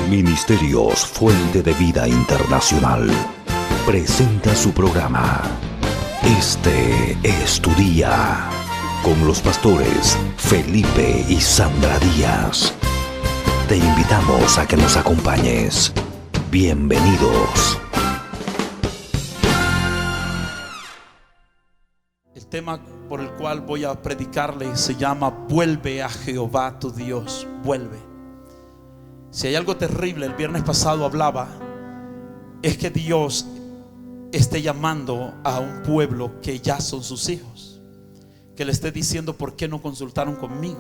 Ministerios Fuente de Vida Internacional presenta su programa Este es tu día, con los pastores Felipe y Sandra Díaz. Te invitamos a que nos acompañes. Bienvenidos. El tema por el cual voy a predicarle se llama Vuelve a Jehová tu Dios. Vuelve. Si hay algo terrible, el viernes pasado hablaba, es que Dios esté llamando a un pueblo que ya son sus hijos, que le esté diciendo: ¿por qué no consultaron conmigo?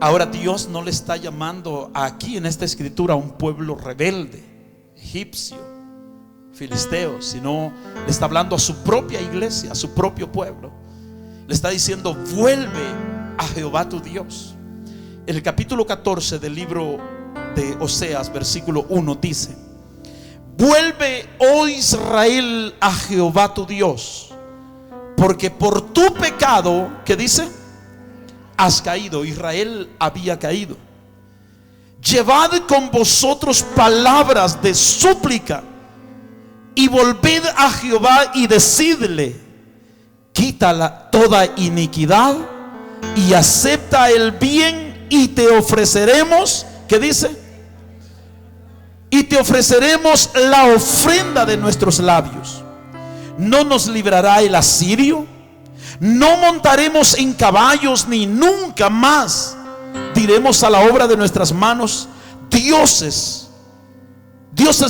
Ahora Dios no le está llamando aquí en esta escritura a un pueblo rebelde, egipcio, filisteo, sino le está hablando a su propia iglesia, a su propio pueblo. Le está diciendo: vuelve a Jehová tu Dios. En el capítulo 14 del libro de Oseas, versículo 1 dice: vuelve, oh Israel, a Jehová tu Dios, porque por tu pecado, ¿qué dice? Has caído. Israel había caído. Llevad con vosotros palabras de súplica y volved a Jehová y decidle: quita toda iniquidad y acepta el bien, y te ofreceremos, ¿qué dice? Y te ofreceremos la ofrenda de nuestros labios. No nos librará el asirio, no montaremos en caballos, ni nunca más diremos a la obra de nuestras manos: dioses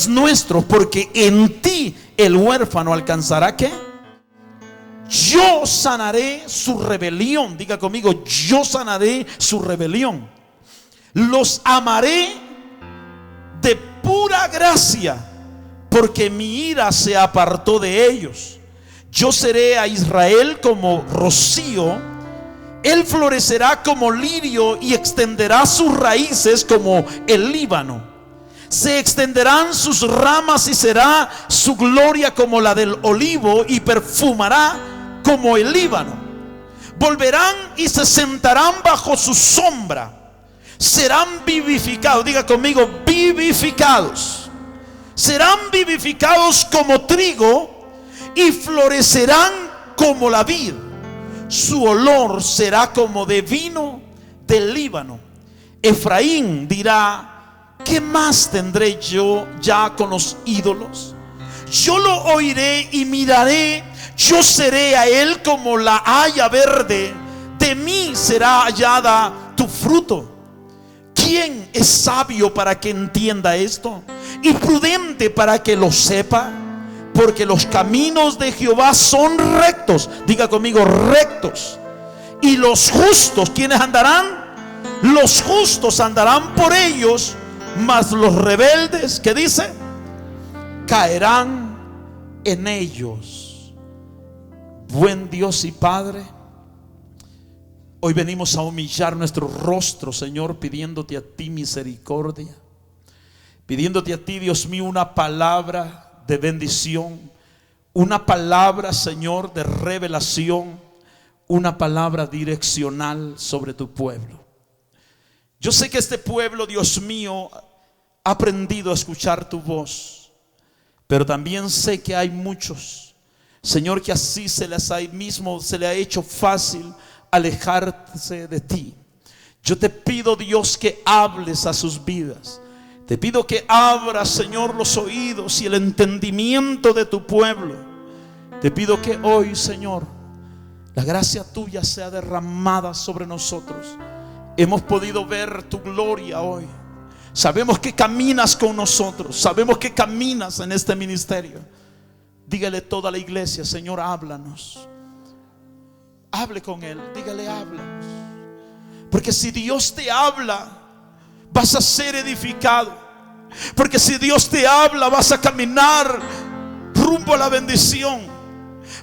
nuestros, porque en ti el huérfano alcanzará ¿qué? Yo sanaré su rebelión. Diga conmigo: yo sanaré su rebelión. Los amaré de pura gracia, porque mi ira se apartó de ellos. Yo seré a Israel como rocío, él florecerá como lirio y extenderá sus raíces como el Líbano. Se extenderán sus ramas y será su gloria como la del olivo, y perfumará como el Líbano. Volverán y se sentarán bajo su sombra. Serán vivificados. Diga conmigo: vivificados. Serán vivificados como trigo y florecerán como la vid. Su olor será como de vino del Líbano. Efraín dirá: ¿qué más tendré yo ya con los ídolos? Yo lo oiré y miraré. Yo seré a él como la haya verde. De mí será hallada tu fruto. ¿Quién es sabio para que entienda esto? Y prudente para que lo sepa. Porque los caminos de Jehová son rectos. Diga conmigo: rectos. Y los justos, ¿quiénes andarán? Los justos andarán por ellos, mas los rebeldes, ¿qué dice? Caerán en ellos. Buen Dios y Padre, hoy venimos a humillar nuestro rostro, Señor, pidiéndote a ti misericordia, pidiéndote a ti, Dios mío, una palabra de bendición, una palabra, Señor, de revelación, una palabra direccional sobre tu pueblo. Yo sé que este pueblo, Dios mío, ha aprendido a escuchar tu voz, pero también sé que hay muchos, Señor, que así se les ha hecho fácil alejarse de ti. Yo te pido, Dios, que hables a sus vidas. Te pido que abras, Señor, los oídos y el entendimiento de tu pueblo. Te pido que hoy, Señor, la gracia tuya sea derramada sobre nosotros. Hemos podido ver tu gloria hoy. Sabemos que caminas con nosotros. Sabemos que caminas en este ministerio. Dígale a toda la iglesia: Señor, háblanos. Hable con él, dígale: háblanos. Porque si Dios te habla, vas a ser edificado. Porque si Dios te habla, vas a caminar rumbo a la bendición.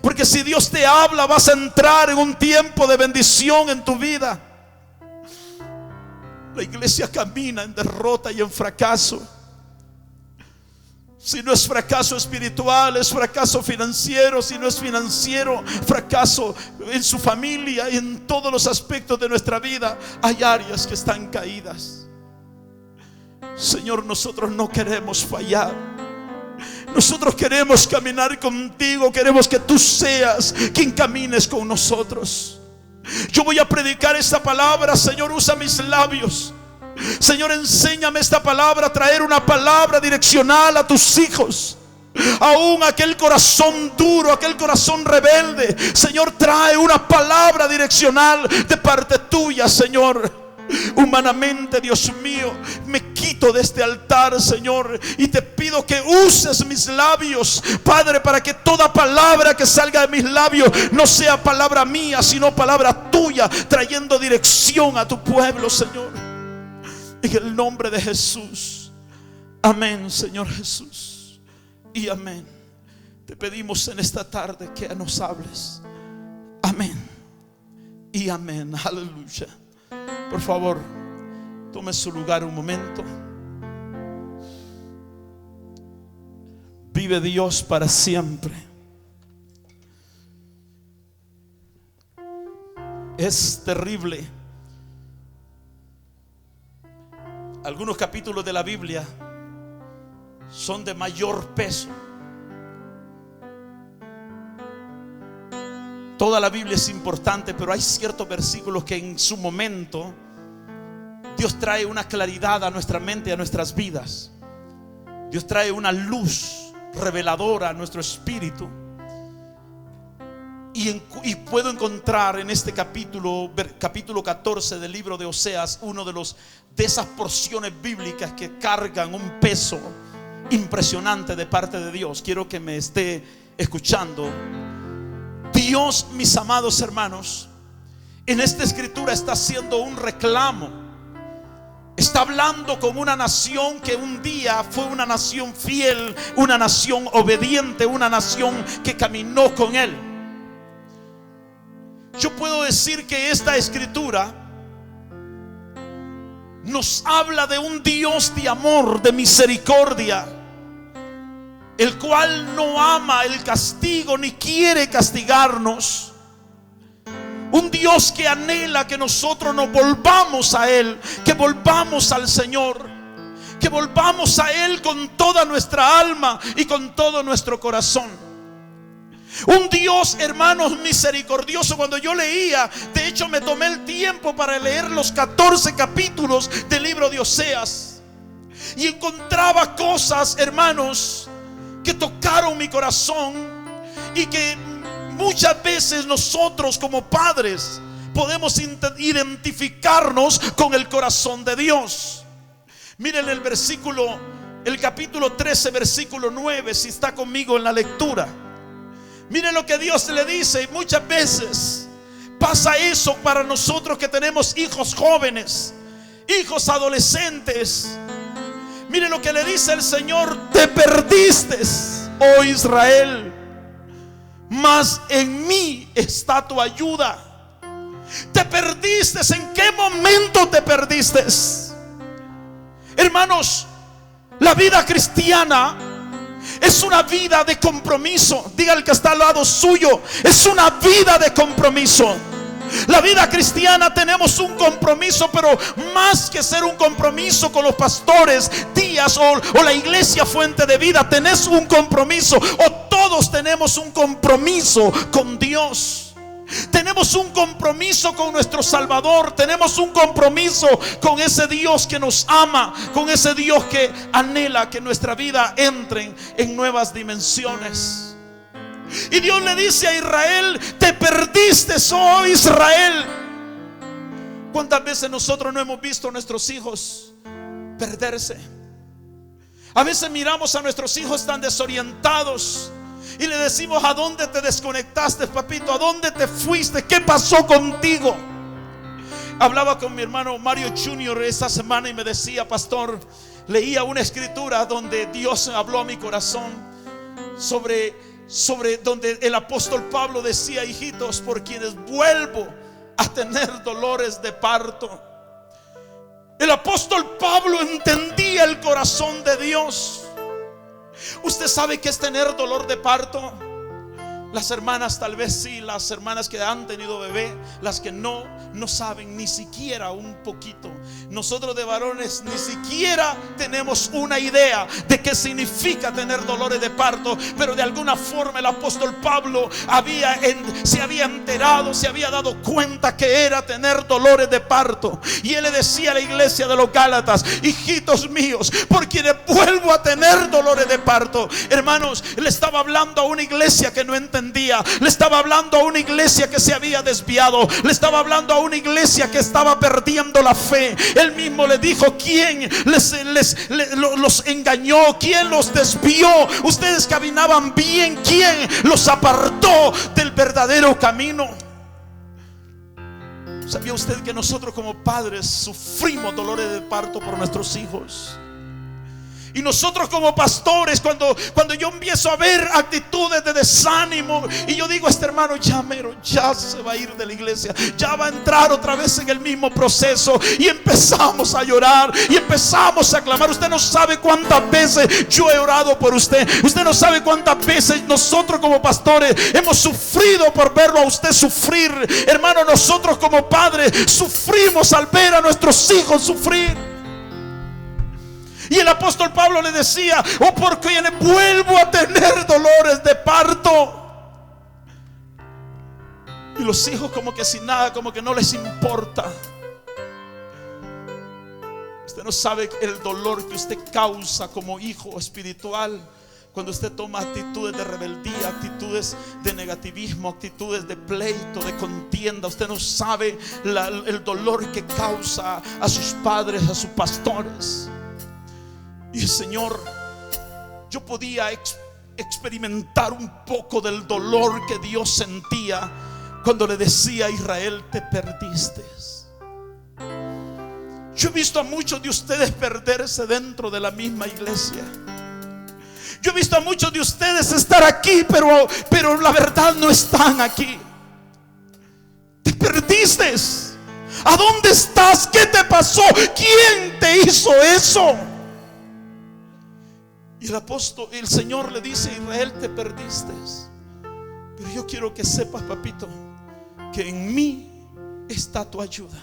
Porque si Dios te habla, vas a entrar en un tiempo de bendición en tu vida. La iglesia camina en derrota y en fracaso. Si no es fracaso espiritual, es fracaso financiero. Si no es financiero, fracaso en su familia y en todos los aspectos de nuestra vida. Hay áreas que están caídas. Señor, nosotros no queremos fallar. Nosotros queremos caminar contigo. Queremos que tú seas quien camines con nosotros. Yo voy a predicar esta palabra. Señor, usa mis labios. Señor, enséñame esta palabra, traer una palabra direccional a tus hijos. Aún aquel corazón duro, aquel corazón rebelde, Señor, trae una palabra direccional de parte tuya, Señor. Humanamente, Dios mío, me quito de este altar, Señor, y te pido que uses mis labios, Padre, para que toda palabra que salga de mis labios no sea palabra mía, sino palabra tuya, trayendo dirección a tu pueblo, Señor. En el nombre de Jesús. Amén, Señor Jesús. Y amén. Te pedimos en esta tarde que nos hables. Amén. Y amén. Aleluya. Por favor, tome su lugar un momento. Vive Dios para siempre. Es terrible. Algunos capítulos de la Biblia son de mayor peso. Toda la Biblia es importante, pero hay ciertos versículos que en su momento Dios trae una claridad a nuestra mente y a nuestras vidas. Dios trae una luz reveladora a nuestro espíritu. Y puedo encontrar en este capítulo 14 del libro de Oseas, de esas porciones bíblicas que cargan un peso impresionante de parte de Dios. Quiero que me esté escuchando. Dios, mis amados hermanos, en esta escritura está haciendo un reclamo. Está hablando con una nación que un día fue una nación fiel, una nación obediente, una nación que caminó con Él. Yo puedo decir que esta escritura nos habla de un Dios de amor, de misericordia, el cual no ama el castigo ni quiere castigarnos. Un Dios que anhela que nosotros nos volvamos a Él, que volvamos al Señor, que volvamos a Él con toda nuestra alma y con todo nuestro corazón. Un Dios, hermanos, misericordioso. Cuando yo leía, de hecho me tomé el tiempo para leer los 14 capítulos del libro de Oseas, y encontraba cosas, hermanos, que tocaron mi corazón, y que muchas veces nosotros como padres podemos identificarnos con el corazón de Dios. Miren el capítulo 13, versículo 9, si está conmigo en la lectura. Miren lo que Dios le dice. Y muchas veces pasa eso para nosotros que tenemos hijos jóvenes, hijos adolescentes. Miren lo que le dice el Señor: te perdiste, oh Israel, mas en mí está tu ayuda. Te perdiste. ¿En qué momento te perdiste? Hermanos, la vida cristiana es una vida de compromiso. Diga al que está al lado suyo: es una vida de compromiso. La vida cristiana tenemos un compromiso, pero más que ser un compromiso con los pastores Díaz o la iglesia Fuente de Vida, tenés un compromiso, o todos tenemos un compromiso con Dios. Tenemos un compromiso con nuestro Salvador. Tenemos un compromiso con ese Dios que nos ama, con ese Dios que anhela que nuestra vida entre en nuevas dimensiones. Y Dios le dice a Israel: te perdiste, oh Israel. ¿Cuántas veces nosotros no hemos visto a nuestros hijos perderse? A veces miramos a nuestros hijos tan desorientados y le decimos: ¿a dónde te desconectaste, papito? ¿A dónde te fuiste? ¿Qué pasó contigo? Hablaba con mi hermano Mario Jr. esta semana y me decía: pastor, leía una escritura donde Dios habló a mi corazón sobre donde el apóstol Pablo decía: hijitos, por quienes vuelvo a tener dolores de parto. El apóstol Pablo entendía el corazón de Dios. ¿Usted sabe qué es tener dolor de parto? Las hermanas tal vez sí, las hermanas que han tenido bebé, las que no saben ni siquiera un poquito. Nosotros de varones ni siquiera tenemos una idea de qué significa tener dolores de parto, pero de alguna forma el apóstol Pablo se había enterado, se había dado cuenta que era tener dolores de parto. Y él le decía a la iglesia de los Gálatas: hijitos míos, por quienes vuelvo a tener dolores de parto. Hermanos, le estaba hablando a una iglesia que no entendía. Le estaba hablando a una iglesia que se había desviado. Le estaba hablando a una iglesia que estaba perdiendo la fe. Él mismo le dijo: ¿quién los engañó? ¿Quién los desvió? Ustedes caminaban bien. ¿Quién los apartó del verdadero camino? ¿Sabía usted que nosotros como padres sufrimos dolores de parto por nuestros hijos? Y nosotros como pastores, cuando yo empiezo a ver actitudes de desánimo, y yo digo: este hermano ya se va a ir de la iglesia, ya va a entrar otra vez en el mismo proceso, y empezamos a llorar y empezamos a clamar. Usted no sabe cuántas veces yo he orado por usted. Usted no sabe cuántas veces nosotros como pastores hemos sufrido por verlo a usted sufrir. Hermano, nosotros como padres sufrimos al ver a nuestros hijos sufrir. Y el apóstol Pablo le decía: oh, porque vuelvo a tener dolores de parto. Y los hijos como que sin nada, como que no les importa. Usted no sabe el dolor que usted causa como hijo espiritual cuando usted toma actitudes de rebeldía, actitudes de negativismo, actitudes de pleito, de contienda. Usted no sabe el dolor que causa a sus padres, a sus pastores. Y el Señor, yo podía experimentar un poco del dolor que Dios sentía cuando le decía a Israel: te perdiste. Yo he visto a muchos de ustedes perderse dentro de la misma iglesia. Yo he visto a muchos de ustedes estar aquí, pero la verdad no están aquí. Te perdiste. ¿A dónde estás? ¿Qué te pasó? ¿Quién te hizo eso? Y el Señor le dice: Israel, te perdiste, pero yo quiero que sepas, papito, que en mí está tu ayuda.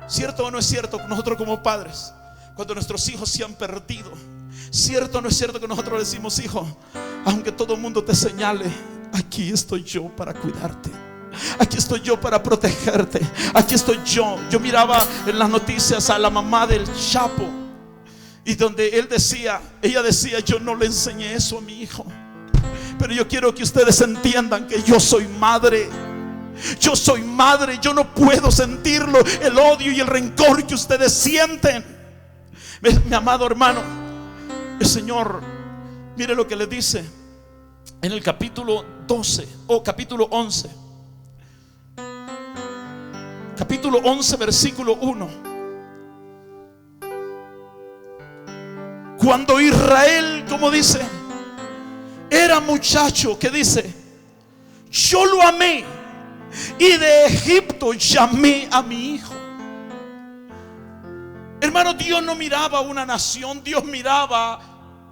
¿Cierto o no es cierto? Nosotros como padres, cuando nuestros hijos se han perdido, ¿cierto o no es cierto que nosotros decimos: hijo, aunque todo el mundo te señale, aquí estoy yo para cuidarte, aquí estoy yo para protegerte, aquí estoy yo? Yo miraba en las noticias a la mamá del Chapo, y donde ella decía: yo no le enseñé eso a mi hijo, pero yo quiero que ustedes entiendan que yo soy madre. Yo soy madre, yo no puedo sentirlo, el odio y el rencor que ustedes sienten. Mi amado hermano, el Señor, mire lo que le dice en el capítulo 12 o capítulo 11. Capítulo 11, versículo 1. Cuando Israel, como dice, era muchacho, ¿qué dice? Yo lo amé, y de Egipto llamé a mi hijo. Hermano, Dios no miraba a una nación, Dios miraba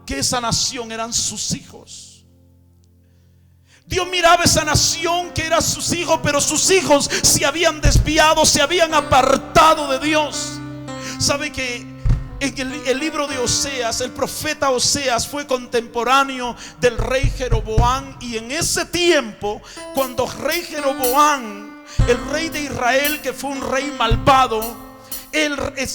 que esa nación eran sus hijos. Dios miraba esa nación que eran sus hijos, pero sus hijos se habían desviado, se habían apartado de Dios. ¿Sabe que en el libro de Oseas, el profeta Oseas fue contemporáneo del rey Jeroboam? Y en ese tiempo, cuando rey Jeroboam, el rey de Israel, que fue un rey malvado,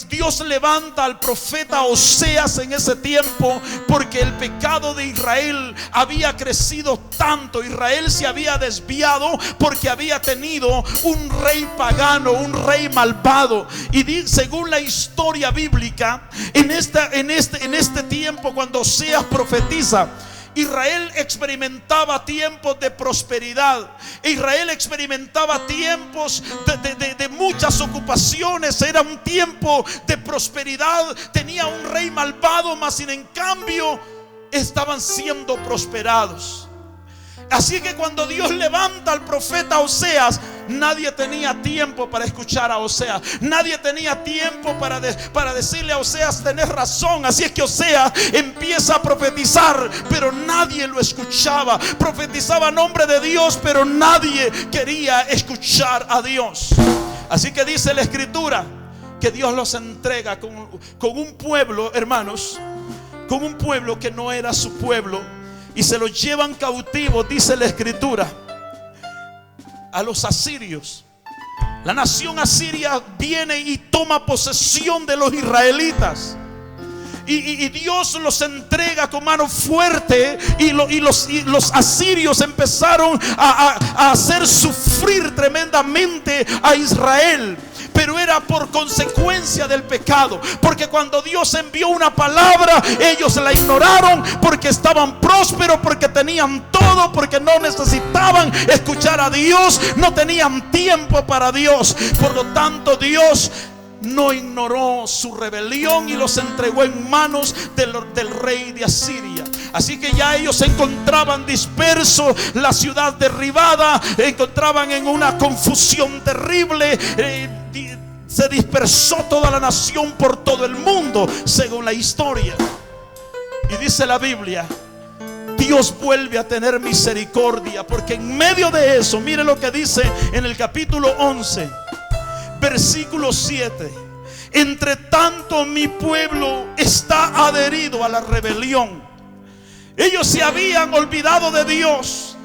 Dios levanta al profeta Oseas en ese tiempo, porque el pecado de Israel había crecido tanto. Israel se había desviado porque había tenido un rey pagano, un rey malvado. Y según la historia bíblica, en este tiempo, cuando Oseas profetiza, Israel experimentaba tiempos de prosperidad. Israel experimentaba tiempos de muchas ocupaciones. Era un tiempo de prosperidad. Tenía un rey malvado, mas sin en cambio estaban siendo prosperados. Así que cuando Dios levanta al profeta Oseas, nadie tenía tiempo para escuchar a Oseas. Nadie tenía tiempo para decirle a Oseas: tenés razón. Así es que Oseas empieza a profetizar, pero nadie lo escuchaba. Profetizaba a nombre de Dios, pero nadie quería escuchar a Dios. Así que dice la Escritura que Dios los entrega con un pueblo, hermanos, con un pueblo que no era su pueblo, y se los llevan cautivos, dice la Escritura, a los asirios. La nación asiria viene y toma posesión de los israelitas, y Dios los entrega con mano fuerte, y los asirios empezaron a hacer sufrir tremendamente a Israel. Pero era por consecuencia del pecado, porque cuando Dios envió una palabra, ellos la ignoraron, porque estaban prósperos, porque tenían todo, porque no necesitaban escuchar a Dios, no tenían tiempo para Dios. Por lo tanto, Dios no ignoró su rebelión y los entregó en manos del rey de Asiria. Así que ya ellos se encontraban dispersos, la ciudad derribada, encontraban en una confusión terrible. Se dispersó toda la nación por todo el mundo, según la historia. Y dice la Biblia, Dios vuelve a tener misericordia, porque en medio de eso, mire lo que dice en el capítulo 11, versículo 7: entre tanto mi pueblo está adherido a la rebelión. Ellos se habían olvidado de Dios,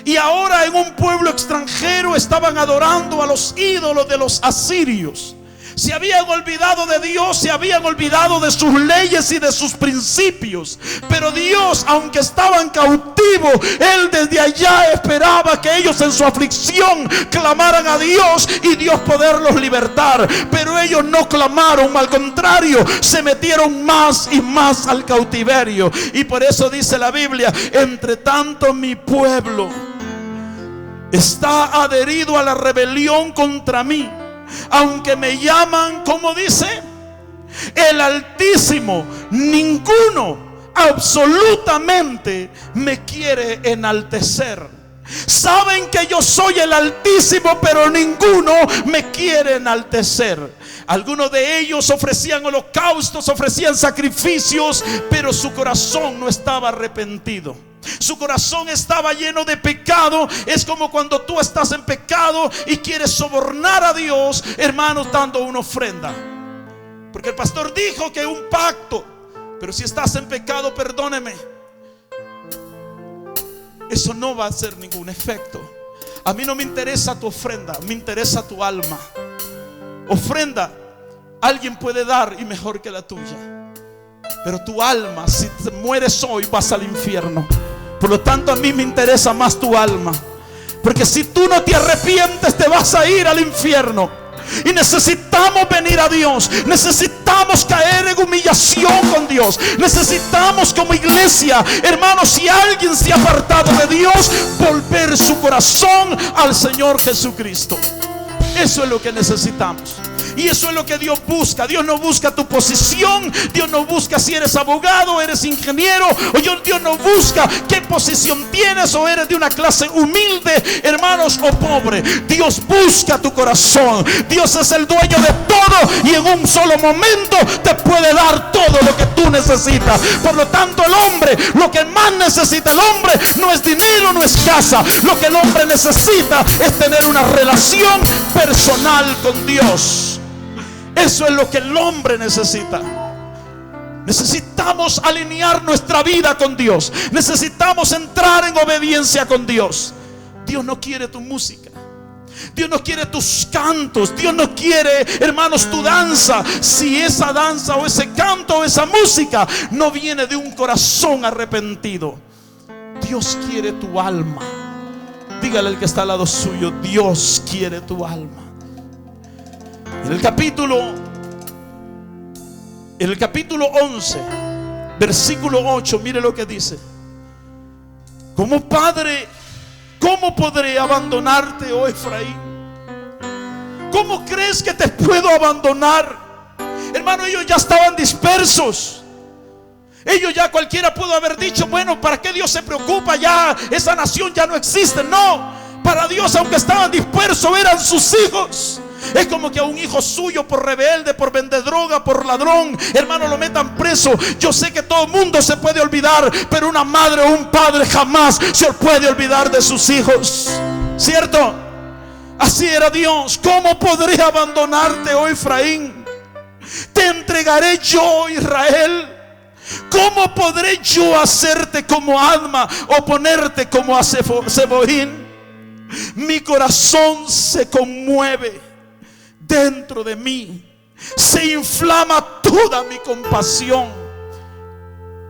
y ahora en un pueblo extranjero estaban adorando a los ídolos de los asirios. Se habían olvidado de Dios, se habían olvidado de sus leyes y de sus principios. Pero Dios, aunque estaban cautivos, Él desde allá esperaba que ellos en su aflicción clamaran a Dios y Dios poderlos libertar. Pero ellos no clamaron, al contrario, se metieron más y más al cautiverio. Y por eso dice la Biblia: entre tanto mi pueblo está adherido a la rebelión contra mí, aunque me llaman, como dice, el Altísimo, ninguno absolutamente me quiere enaltecer. Saben que yo soy el Altísimo, pero ninguno me quiere enaltecer. Algunos de ellos ofrecían holocaustos, ofrecían sacrificios, pero su corazón no estaba arrepentido. Su corazón estaba lleno de pecado. Es como cuando tú estás en pecado y quieres sobornar a Dios, hermanos, dando una ofrenda. Porque el pastor dijo que un pacto, pero si estás en pecado, perdóneme, eso no va a hacer ningún efecto. A mí no me interesa tu ofrenda, me interesa tu alma. Ofrenda alguien puede dar, y mejor que la tuya, pero tu alma, si te mueres hoy, vas al infierno. Por lo tanto, a mí me interesa más tu alma, porque si tú no te arrepientes, te vas a ir al infierno. Y necesitamos venir a Dios. Necesitamos caer en humillación con Dios. Necesitamos, como iglesia, hermanos, si alguien se ha apartado de Dios, volver su corazón al Señor Jesucristo. Eso es lo que necesitamos. Y eso es lo que Dios busca. Dios no busca tu posición. Dios no busca si eres abogado, eres ingeniero, o Dios no busca qué posición tienes, o eres de una clase humilde, hermanos, o pobre. Dios busca tu corazón. Dios es el dueño de todo, y en un solo momento te puede dar todo lo que tú necesitas. Por lo tanto, el hombre, lo que más necesita el hombre no es dinero, no es casa. Lo que el hombre necesita es tener una relación personal con Dios. Eso es lo que el hombre necesita. Necesitamos alinear nuestra vida con Dios. Necesitamos entrar en obediencia con Dios. Dios no quiere tu música. Dios no quiere tus cantos. Dios no quiere, hermanos, tu danza. Si esa danza o ese canto o esa música no viene de un corazón arrepentido. Dios quiere tu alma. Dígale al que está al lado suyo: Dios quiere tu alma. En el capítulo 11, versículo 8, mire lo que dice: como padre, ¿cómo podré abandonarte, oh Efraín? ¿Cómo crees que te puedo abandonar? Hermano, ellos ya estaban dispersos. Ellos ya cualquiera pudo haber dicho: bueno, ¿para qué Dios se preocupa? Ya esa nación ya no existe. No, para Dios, aunque estaban dispersos, eran sus hijos. Es como que a un hijo suyo, por rebelde, por vender droga, por ladrón, hermano, lo metan preso. Yo sé que todo el mundo se puede olvidar, pero una madre o un padre jamás se puede olvidar de sus hijos, ¿cierto? Así era Dios. ¿Cómo podré abandonarte, oh Efraín? Te entregaré yo, Israel. ¿Cómo podré yo hacerte como Adma o ponerte como a Zeboín? Mi corazón se conmueve dentro de mí, se inflama toda mi compasión.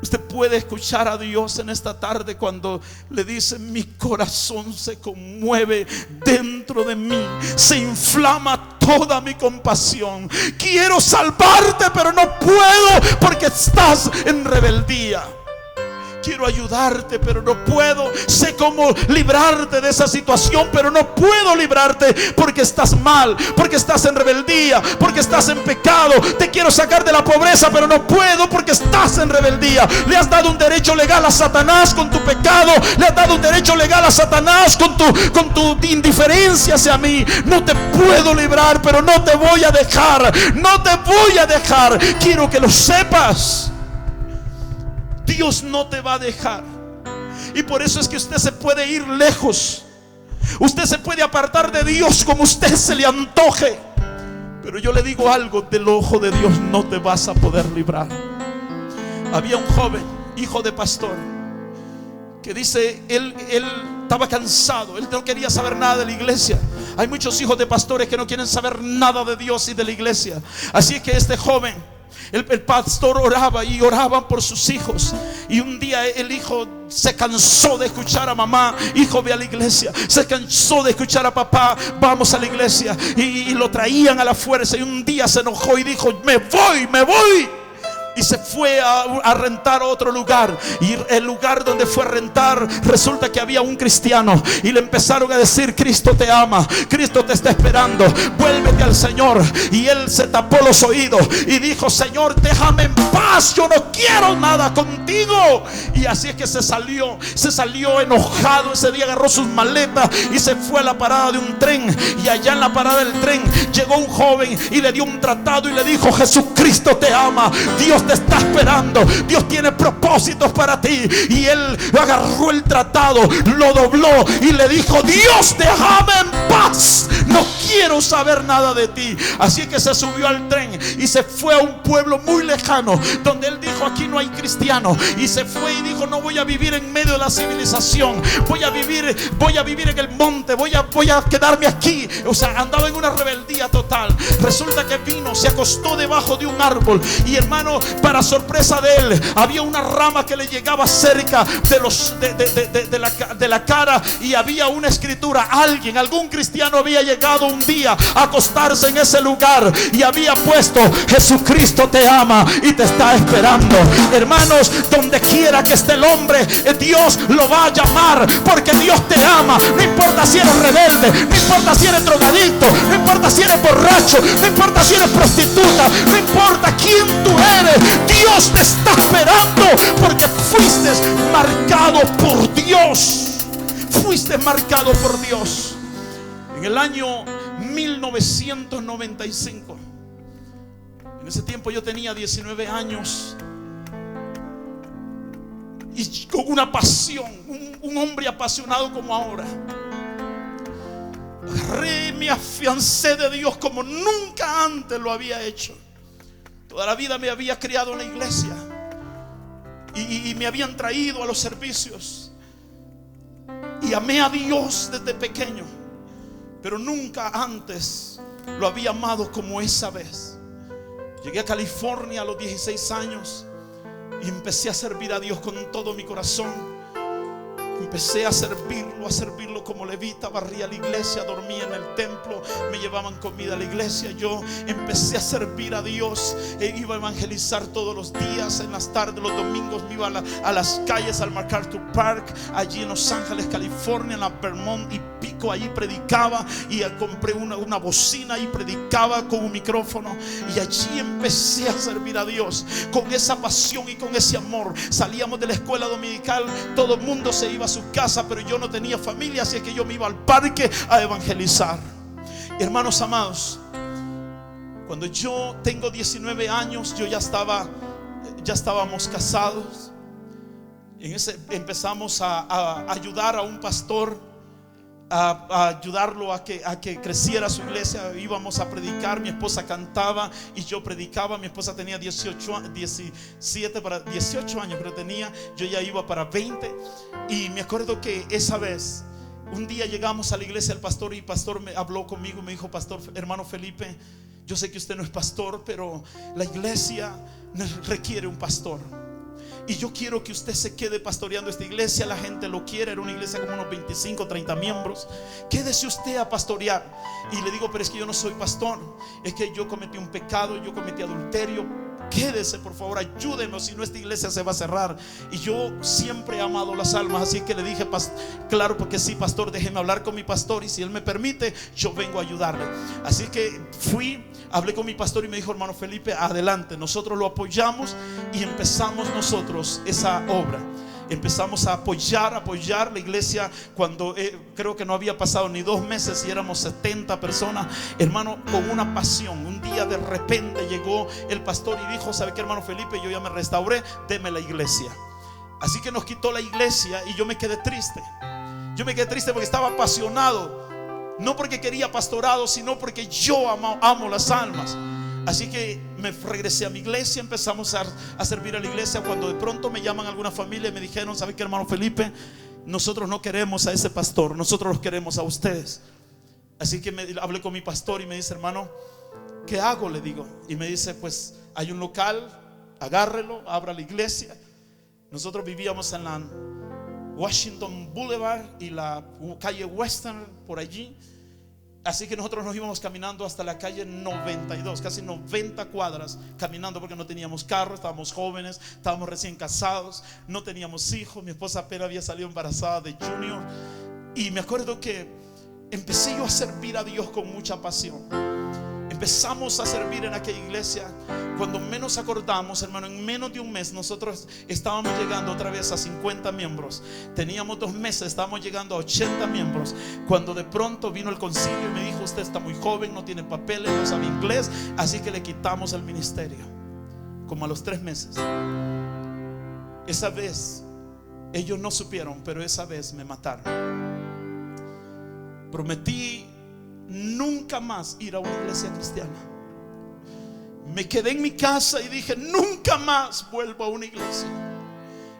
Usted puede escuchar a Dios en esta tarde cuando le dice: mi corazón se conmueve dentro de mí, se inflama toda mi compasión. Quiero salvarte, pero no puedo porque estás en rebeldía. Quiero ayudarte, pero no puedo. Sé cómo librarte de esa situación, pero no puedo librarte porque estás mal, porque estás en rebeldía, porque estás en pecado. Te quiero sacar de la pobreza, pero no puedo porque estás en rebeldía. Le has dado un derecho legal a Satanás con tu pecado. Le has dado un derecho legal a Satanás con tu indiferencia hacia mí. No te puedo librar, pero no te voy a dejar. No te voy a dejar. Quiero que lo sepas. Dios no te va a dejar. Y por eso es que usted se puede ir lejos. Usted se puede apartar de Dios como usted se le antoje. Pero yo le digo algo: del ojo de Dios no te vas a poder librar. Había un joven, hijo de pastor, que dice, él estaba cansado, él no quería saber nada de la iglesia. Hay muchos hijos de pastores que no quieren saber nada de Dios y de la iglesia. Así que este joven, el pastor oraba y oraban por sus hijos. Y un día el hijo se cansó de escuchar a mamá: hijo, ve a la iglesia. Se cansó de escuchar a papá: vamos a la iglesia. Y lo traían a la fuerza. Y un día se enojó y dijo: me voy. Y se fue a rentar otro lugar. Y el lugar donde fue a rentar, resulta que había un cristiano. Y le empezaron a decir: Cristo te ama, Cristo te está esperando, vuélvete al Señor. Y él se tapó los oídos y dijo: Señor, déjame en paz, yo no quiero nada contigo. Y así es que se salió enojado. Ese día agarró sus maletas y se fue a la parada de un tren. Y allá en la parada del tren llegó un joven y le dio un tratado y le dijo: Jesucristo te ama, Dios te está esperando, Dios tiene propósitos para ti. Y él agarró el tratado, lo dobló y le dijo: Dios, déjame en paz, no quiero saber nada de ti. Así que se subió al tren y se fue a un pueblo muy lejano, donde él dijo: aquí no hay cristianos. Y se fue y dijo: no voy a vivir en medio de la civilización, voy a vivir en el monte, voy a quedarme aquí. O sea, andaba en una rebeldía total. Resulta que vino, se acostó debajo de un árbol. Y hermano, para sorpresa de él, había una rama que le llegaba cerca de la cara. Y había una escritura. Algún cristiano había llegado un día a acostarse en ese lugar y había puesto: Jesucristo te ama y te está esperando. Hermanos, donde quiera que esté el hombre, Dios lo va a llamar, porque Dios te ama. No importa si eres rebelde, no importa si eres drogadicto, no importa si eres borracho, no importa si eres prostituta, no importa quién tú eres, Dios te está esperando, porque fuiste marcado por Dios. Fuiste marcado por Dios. En el año 1995, en ese tiempo yo tenía 19 años, y con una pasión, un hombre apasionado como ahora, agarré, me afiancé de Dios como nunca antes lo había hecho. Toda la vida me había criado en la iglesia y me habían traído a los servicios, y amé a Dios desde pequeño, pero nunca antes lo había amado como esa vez. Llegué a California a los 16 años y empecé a servir a Dios con todo mi corazón. Empecé a servirlo como levita. Barría la iglesia, dormía en el templo, me llevaban comida a la iglesia. Yo empecé a servir a Dios iba a evangelizar todos los días. En las tardes, los domingos me iba a las calles, al MacArthur Park, allí en Los Ángeles, California, en la Vermont y Pico púlpito, ahí predicaba y compré una bocina y predicaba con un micrófono, y allí empecé a servir a Dios con esa pasión y con ese amor. Salíamos de la escuela dominical, todo el mundo se iba a su casa, pero yo no tenía familia, así es que yo me iba al parque a evangelizar. Hermanos amados, cuando yo tengo 19 años, ya estábamos casados. Empezamos a ayudar a un pastor, a ayudarlo a que creciera su iglesia. Íbamos a predicar, mi esposa cantaba y yo predicaba. Mi esposa tenía 18 años creo tenía, yo ya iba para 20. Y me acuerdo que esa vez, un día llegamos a la iglesia del pastor, y el pastor me habló conmigo y me dijo: pastor, hermano Felipe, yo sé que usted no es pastor, pero la iglesia requiere un pastor, y yo quiero que usted se quede pastoreando esta iglesia. La gente lo quiere. Era una iglesia como unos 25, 30 miembros. Quédese usted a pastorear. Y le digo: pero es que yo no soy pastor, es que yo cometí un pecado, yo cometí adulterio. Quédese, por favor, ayúdenos, si no esta iglesia se va a cerrar. Y yo siempre he amado las almas, así que le dije: claro, porque sí, pastor, déjeme hablar con mi pastor, y si él me permite, yo vengo a ayudarle. Así que fui, hablé con mi pastor y me dijo: hermano Felipe, adelante. Nosotros lo apoyamos y empezamos nosotros esa obra. Empezamos a apoyar la iglesia. Cuando creo que no había pasado ni 2 meses y éramos 70 personas, hermano, con una pasión. Un día de repente llegó el pastor y dijo: ¿sabe qué, hermano Felipe? Yo ya me restauré, deme la iglesia. Así que nos quitó la iglesia y yo me quedé triste. Yo me quedé triste porque estaba apasionado, no porque quería pastorado, sino porque yo amo las almas. Así que me regresé a mi iglesia, empezamos a servir a la iglesia. Cuando de pronto me llaman alguna familia y me dijeron: ¿sabe qué, hermano Felipe? Nosotros no queremos a ese pastor, nosotros los queremos a ustedes. Así que hablé con mi pastor y me dice: hermano, ¿qué hago? Le digo. Y me dice: pues hay un local, agárrelo, abra la iglesia. Nosotros vivíamos en la Washington Boulevard y la calle Western, por allí. Así que nosotros nos íbamos caminando hasta la calle 92, casi 90 cuadras caminando, porque no teníamos carro, estábamos jóvenes, estábamos recién casados, no teníamos hijos. Mi esposa apenas había salido embarazada de Junior. Y me acuerdo que empecé yo a servir a Dios con mucha pasión. Empezamos a servir en aquella iglesia. Cuando menos acordamos, hermano, en menos de un mes nosotros estábamos llegando otra vez a 50 miembros. Teníamos 2 meses, estábamos llegando a 80 miembros. Cuando de pronto vino el concilio y me dijo: usted está muy joven, no tiene papeles, no sabe inglés, así que le quitamos el ministerio. Como a los 3 meses. Esa vez ellos no supieron, pero esa vez me mataron. Prometí nunca más ir a una iglesia cristiana. Me quedé en mi casa y dije: nunca más vuelvo a una iglesia.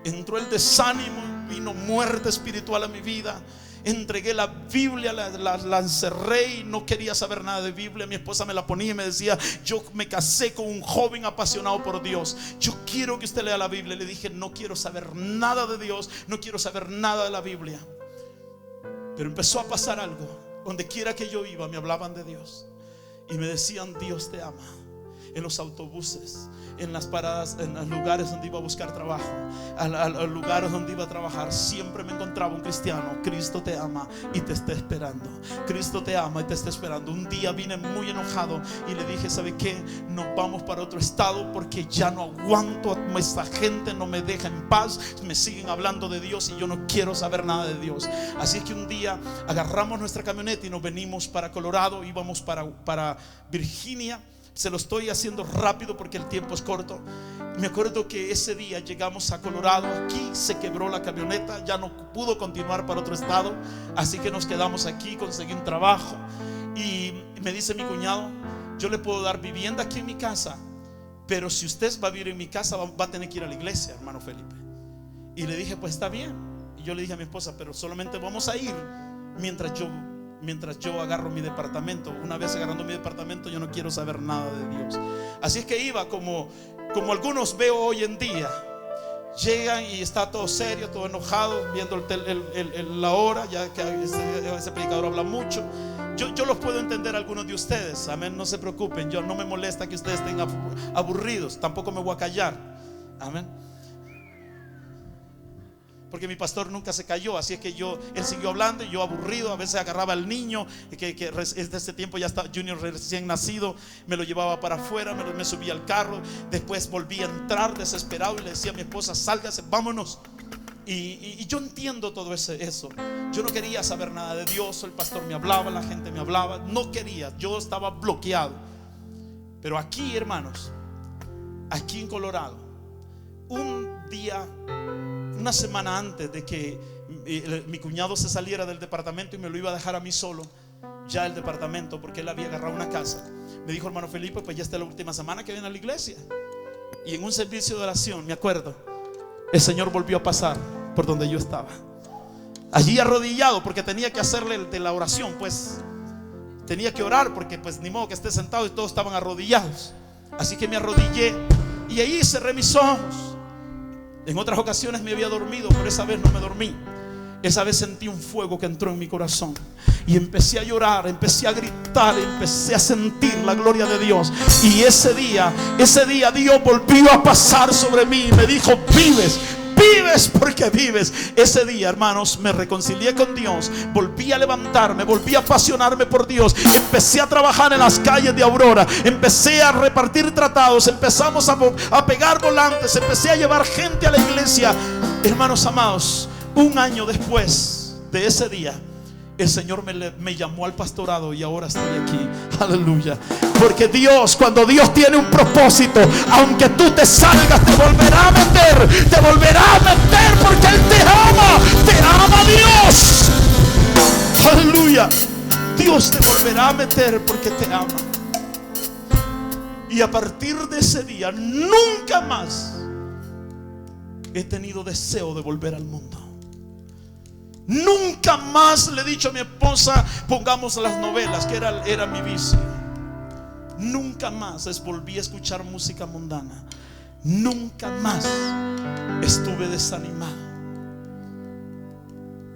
Entró el desánimo, vino muerte espiritual a mi vida. Entregué la Biblia, la encerré y no quería saber nada de Biblia. Mi esposa me la ponía y me decía: yo me casé con un joven apasionado por Dios, yo quiero que usted lea la Biblia. Le dije: no quiero saber nada de Dios, no quiero saber nada de la Biblia. Pero empezó a pasar algo. Donde quiera que yo iba me hablaban de Dios y me decían: Dios te ama. En los autobuses, en las paradas, en los lugares donde iba a buscar trabajo, a los lugares donde iba a trabajar, siempre me encontraba un cristiano: Cristo te ama y te está esperando. Cristo te ama y te está esperando. Un día vine muy enojado y le dije: ¿sabe qué? Nos vamos para otro estado, porque ya no aguanto a esta gente, no me deja en paz, me siguen hablando de Dios y yo no quiero saber nada de Dios. Así que un día agarramos nuestra camioneta y nos venimos para Colorado. Íbamos para Virginia. Se lo estoy haciendo rápido porque el tiempo es corto. Me acuerdo que ese día llegamos a Colorado. Aquí se quebró la camioneta, ya no pudo continuar para otro estado, así que nos quedamos aquí, conseguí un trabajo. Y me dice mi cuñado: yo le puedo dar vivienda aquí en mi casa, pero si usted va a vivir en mi casa, va a tener que ir a la iglesia, hermano Felipe. Y le dije: pues está bien. Y yo le dije a mi esposa: pero solamente vamos a ir mientras yo agarro mi departamento. Una vez agarrando mi departamento, yo no quiero saber nada de Dios. Así es que iba como algunos veo hoy en día. Llegan y está todo serio, todo enojado, viendo la hora, ya que ese predicador habla mucho. Yo los puedo entender, algunos de ustedes, amén, no se preocupen. Yo no me molesta que ustedes estén aburridos, tampoco me voy a callar, amén. porque mi pastor nunca se cayó. Así es que él siguió hablando y yo aburrido. A veces agarraba al niño que desde ese tiempo ya estaba Junior recién nacido, me lo llevaba para afuera, me subía al carro. Después volví a entrar desesperado y le decía a mi esposa: sálgase, vámonos. Y yo entiendo todo eso. Yo no quería saber nada de Dios. El pastor me hablaba, la gente me hablaba. No quería, yo estaba bloqueado. Pero aquí, hermanos, aquí en Colorado, un día, una semana antes de que mi cuñado se saliera del departamento y me lo iba a dejar a mí solo, ya el departamento, porque él había agarrado una casa, me dijo: hermano Felipe, pues ya está la última semana que viene a la iglesia. Y en un servicio de oración, me acuerdo, el Señor volvió a pasar por donde yo estaba, allí arrodillado, porque tenía que hacerle de la oración, pues tenía que orar, porque pues ni modo que esté sentado y todos estaban arrodillados. Así que me arrodillé y ahí cerré mis ojos. En otras ocasiones me había dormido, pero esa vez no me dormí. Esa vez sentí un fuego que entró en mi corazón y empecé a llorar, empecé a gritar, empecé a sentir la gloria de Dios. Y ese día Dios volvió a pasar sobre mí y me dijo: vives porque vives. Ese día, hermanos, me reconcilié con Dios, volví a levantarme, volví a apasionarme por Dios. Empecé a trabajar en las calles de Aurora, empecé a repartir tratados, empezamos a pegar volantes, empecé a llevar gente a la iglesia. Hermanos amados, un año después de ese día, el Señor me llamó al pastorado y ahora estoy aquí. Aleluya. Porque Dios, cuando Dios tiene un propósito, aunque tú te salgas, te volverá a meter porque Él te ama Dios. Aleluya. Dios te volverá a meter porque te ama. Y a partir de ese día, nunca más he tenido deseo de volver al mundo. Nunca más le he dicho a mi esposa: pongamos las novelas, que era mi vicio. Nunca más volví a escuchar música mundana. Nunca más estuve desanimado.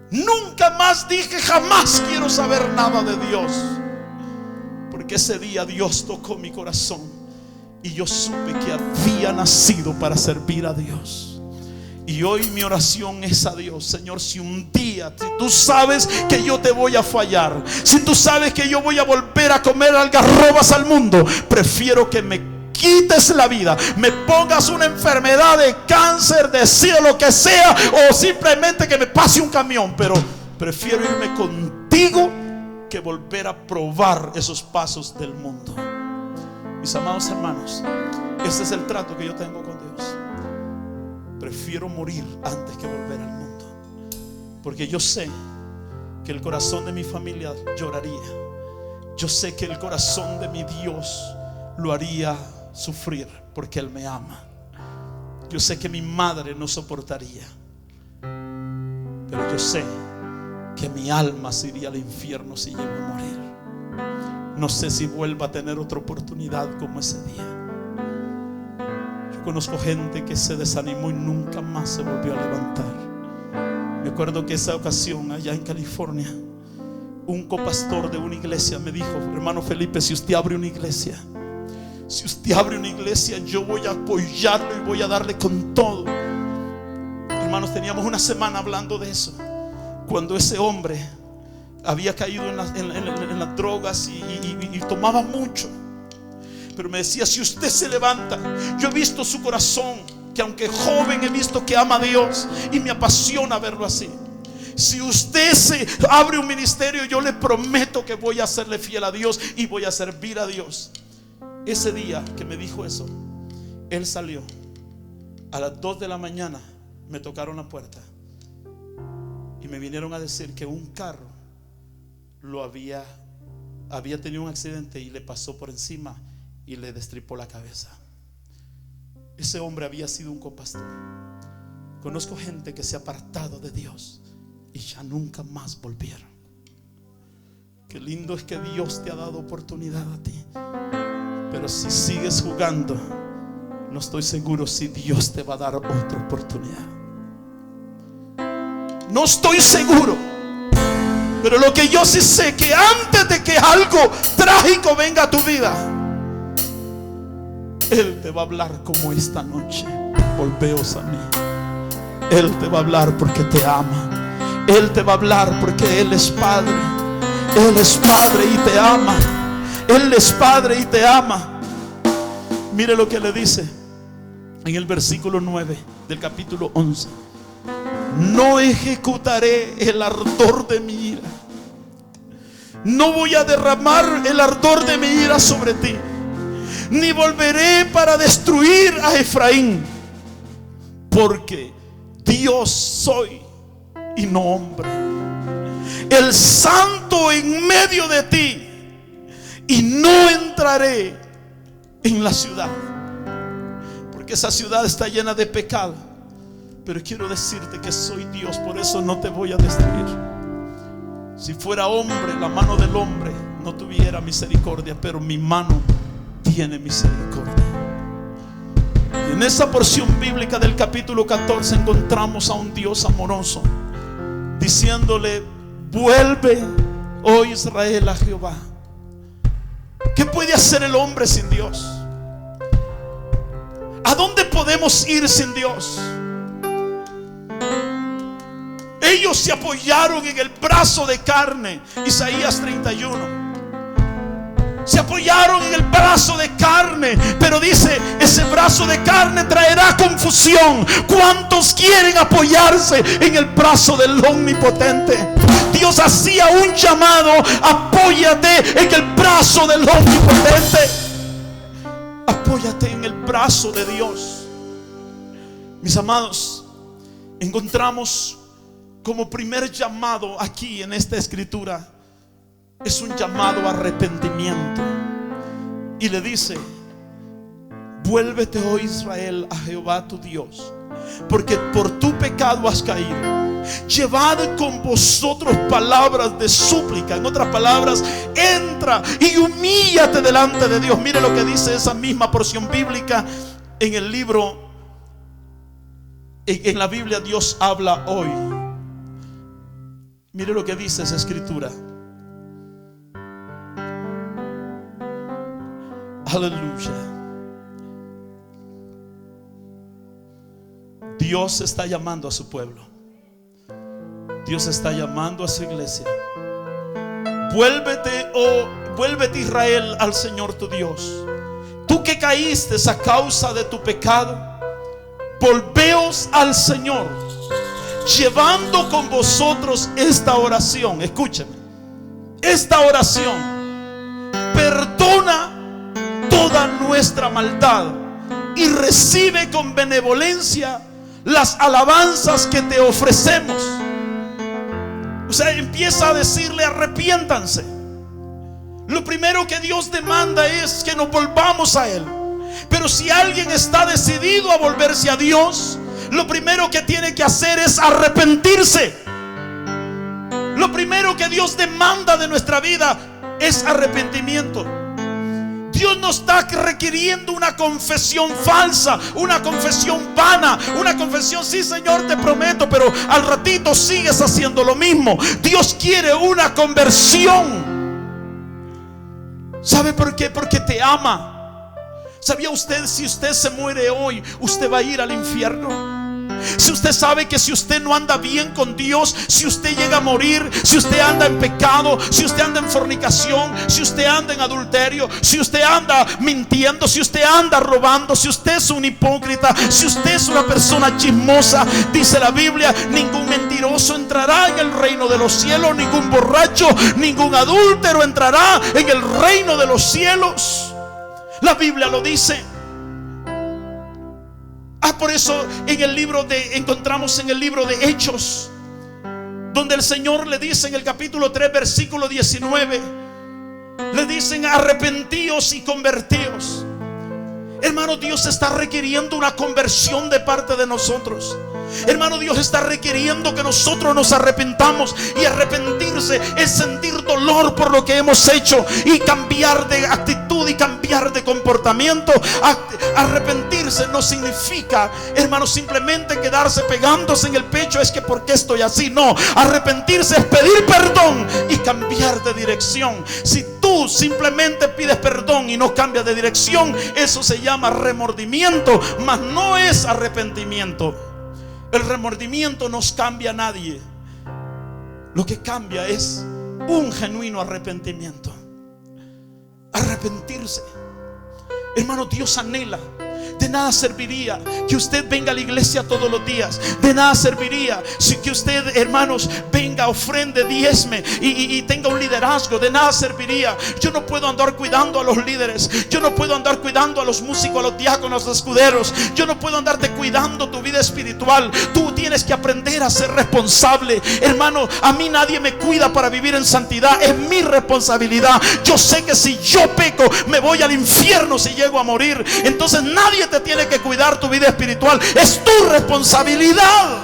Nunca más dije: jamás quiero saber nada de Dios. Porque ese día Dios tocó mi corazón y yo supe que había nacido para servir a Dios. Y hoy mi oración es a Dios: Señor, si un día, si tú sabes que yo te voy a fallar, si tú sabes que yo voy a volver a comer algarrobas al mundo, prefiero que me quites la vida, me pongas una enfermedad de cáncer, de SIDA, lo que sea, o simplemente que me pase un camión, pero prefiero irme contigo que volver a probar esos pasos del mundo. Mis amados hermanos, ese es el trato que yo tengo con Dios. Prefiero morir antes que volver al mundo, porque yo sé que el corazón de mi familia lloraría. Yo sé que el corazón de mi Dios lo haría sufrir, porque Él me ama. Yo sé que mi madre no soportaría, pero yo sé que mi alma se iría al infierno si llego a morir. No sé si vuelva a tener otra oportunidad como ese día. Conozco gente que se desanimó y nunca más se volvió a levantar. Me acuerdo que esa ocasión allá en California, un copastor de una iglesia me dijo: hermano Felipe, si usted abre una iglesia, yo voy a apoyarlo y voy a darle con todo. Hermanos, teníamos una semana hablando de eso, cuando ese hombre había caído en las drogas y tomaba mucho. Pero me decía: si usted se levanta, yo he visto su corazón, que aunque joven he visto que ama a Dios, y me apasiona verlo así. Si usted se abre un ministerio, yo le prometo que voy a serle fiel a Dios y voy a servir a Dios. Ese día que me dijo eso, él salió. A las 2 de la mañana me tocaron la puerta y me vinieron a decir que un carro había tenido un accidente y le pasó por encima y le destripó la cabeza. Ese hombre había sido un copastor. Conozco gente que se ha apartado de Dios y ya nunca más volvieron. Qué lindo es que Dios te ha dado oportunidad a ti, pero si sigues jugando, no estoy seguro si Dios te va a dar otra oportunidad. No estoy seguro, pero lo que yo sí sé, que antes de que algo trágico venga a tu vida, Él te va a hablar como esta noche: volveos a mí. Él te va a hablar porque te ama. Él te va a hablar porque Él es Padre. Él es Padre y te ama. Él es Padre y te ama. Mire lo que le dice en el versículo 9 del capítulo 11. No ejecutaré el ardor de mi ira. No voy a derramar el ardor de mi ira sobre ti, ni volveré para destruir a Efraín, porque Dios soy y no hombre, el santo en medio de ti, y no entraré en la ciudad, porque esa ciudad está llena de pecado. Pero quiero decirte que soy Dios, por eso no te voy a destruir. Si fuera hombre, la mano del hombre no tuviera misericordia, pero mi mano tiene misericordia. Y en esa porción bíblica del capítulo 14 encontramos a un Dios amoroso diciéndole: vuelve, oh Israel, a Jehová. ¿Qué puede hacer el hombre sin Dios? ¿A dónde podemos ir sin Dios? Ellos se apoyaron en el brazo de carne, Isaías 31. Se apoyaron en el brazo de carne, pero dice: ese brazo de carne traerá confusión. ¿Cuántos quieren apoyarse en el brazo del Omnipotente? Dios hacía un llamado: apóyate en el brazo del Omnipotente. Apóyate en el brazo de Dios. Mis amados, encontramos como primer llamado aquí en esta escritura, es un llamado a arrepentimiento. Y le dice: vuélvete, oh Israel, a Jehová tu Dios, porque por tu pecado has caído. Llevad con vosotros palabras de súplica. En otras palabras, entra y humíllate delante de Dios. Mire lo que dice esa misma porción bíblica en el libro, en la Biblia Dios habla hoy. Mire lo que dice esa escritura. Aleluya. Dios está llamando a su pueblo. Dios está llamando a su iglesia. Vuélvete Israel al Señor tu Dios. Tú que caíste a causa de tu pecado, volveos al Señor, llevando con vosotros esta oración. Escúcheme, esta oración: perdona toda nuestra maldad y recibe con benevolencia las alabanzas que te ofrecemos. O sea, empieza a decirle: arrepiéntanse. Lo primero que Dios demanda es que nos volvamos a Él. Pero si alguien está decidido a volverse a Dios, lo primero que tiene que hacer es arrepentirse. Lo primero que Dios demanda de nuestra vida es arrepentimiento. Dios no está requiriendo una confesión falsa, una confesión vana, una confesión: sí, Señor, te prometo, pero al ratito sigues haciendo lo mismo. Dios quiere una conversión. ¿Sabe por qué? Porque te ama. ¿Sabía usted, si usted se muere hoy, usted va a ir al infierno? Si usted sabe que si usted no anda bien con Dios, si usted llega a morir, si usted anda en pecado, si usted anda en fornicación, si usted anda en adulterio, si usted anda mintiendo, si usted anda robando, si usted es un hipócrita, si usted es una persona chismosa, dice la Biblia: ningún mentiroso entrará en el reino de los cielos, ningún borracho, ningún adúltero entrará en el reino de los cielos. La Biblia lo dice. Por eso encontramos en el libro de Hechos, donde el Señor le dice en el capítulo 3 versículo 19, le dicen: arrepentíos y convertíos. Hermano, Dios está requiriendo una conversión de parte de nosotros. Hermano, Dios está requiriendo que nosotros nos arrepentamos. Y arrepentirse es sentir dolor por lo que hemos hecho y cambiar de actitud y cambiar de comportamiento. Arrepentirse no significa, hermano, simplemente quedarse pegándose en el pecho: es que ¿por qué estoy así? No, arrepentirse es pedir perdón y cambiar de dirección. Si tú simplemente pides perdón y no cambias de dirección, eso se llama remordimiento, mas no es arrepentimiento. El remordimiento no cambia a nadie. Lo que cambia es un genuino arrepentimiento. Arrepentirse. Hermano, Dios anhela. De nada serviría que usted venga a la iglesia todos los días. De nada serviría si que usted, hermanos, venga, ofrende, diezme y tenga un liderazgo. De nada serviría. Yo no puedo andar cuidando a los líderes. Yo no puedo andar cuidando a los músicos, a los diáconos, a los escuderos. Yo no puedo andarte cuidando tu vida espiritual. Tú tienes que aprender a ser responsable. Hermano, a mí nadie me cuida para vivir en santidad. Es mi responsabilidad. Yo sé que si yo peco, me voy al infierno si llego a morir. Entonces nadie te tiene que cuidar tu vida espiritual. Es tu responsabilidad.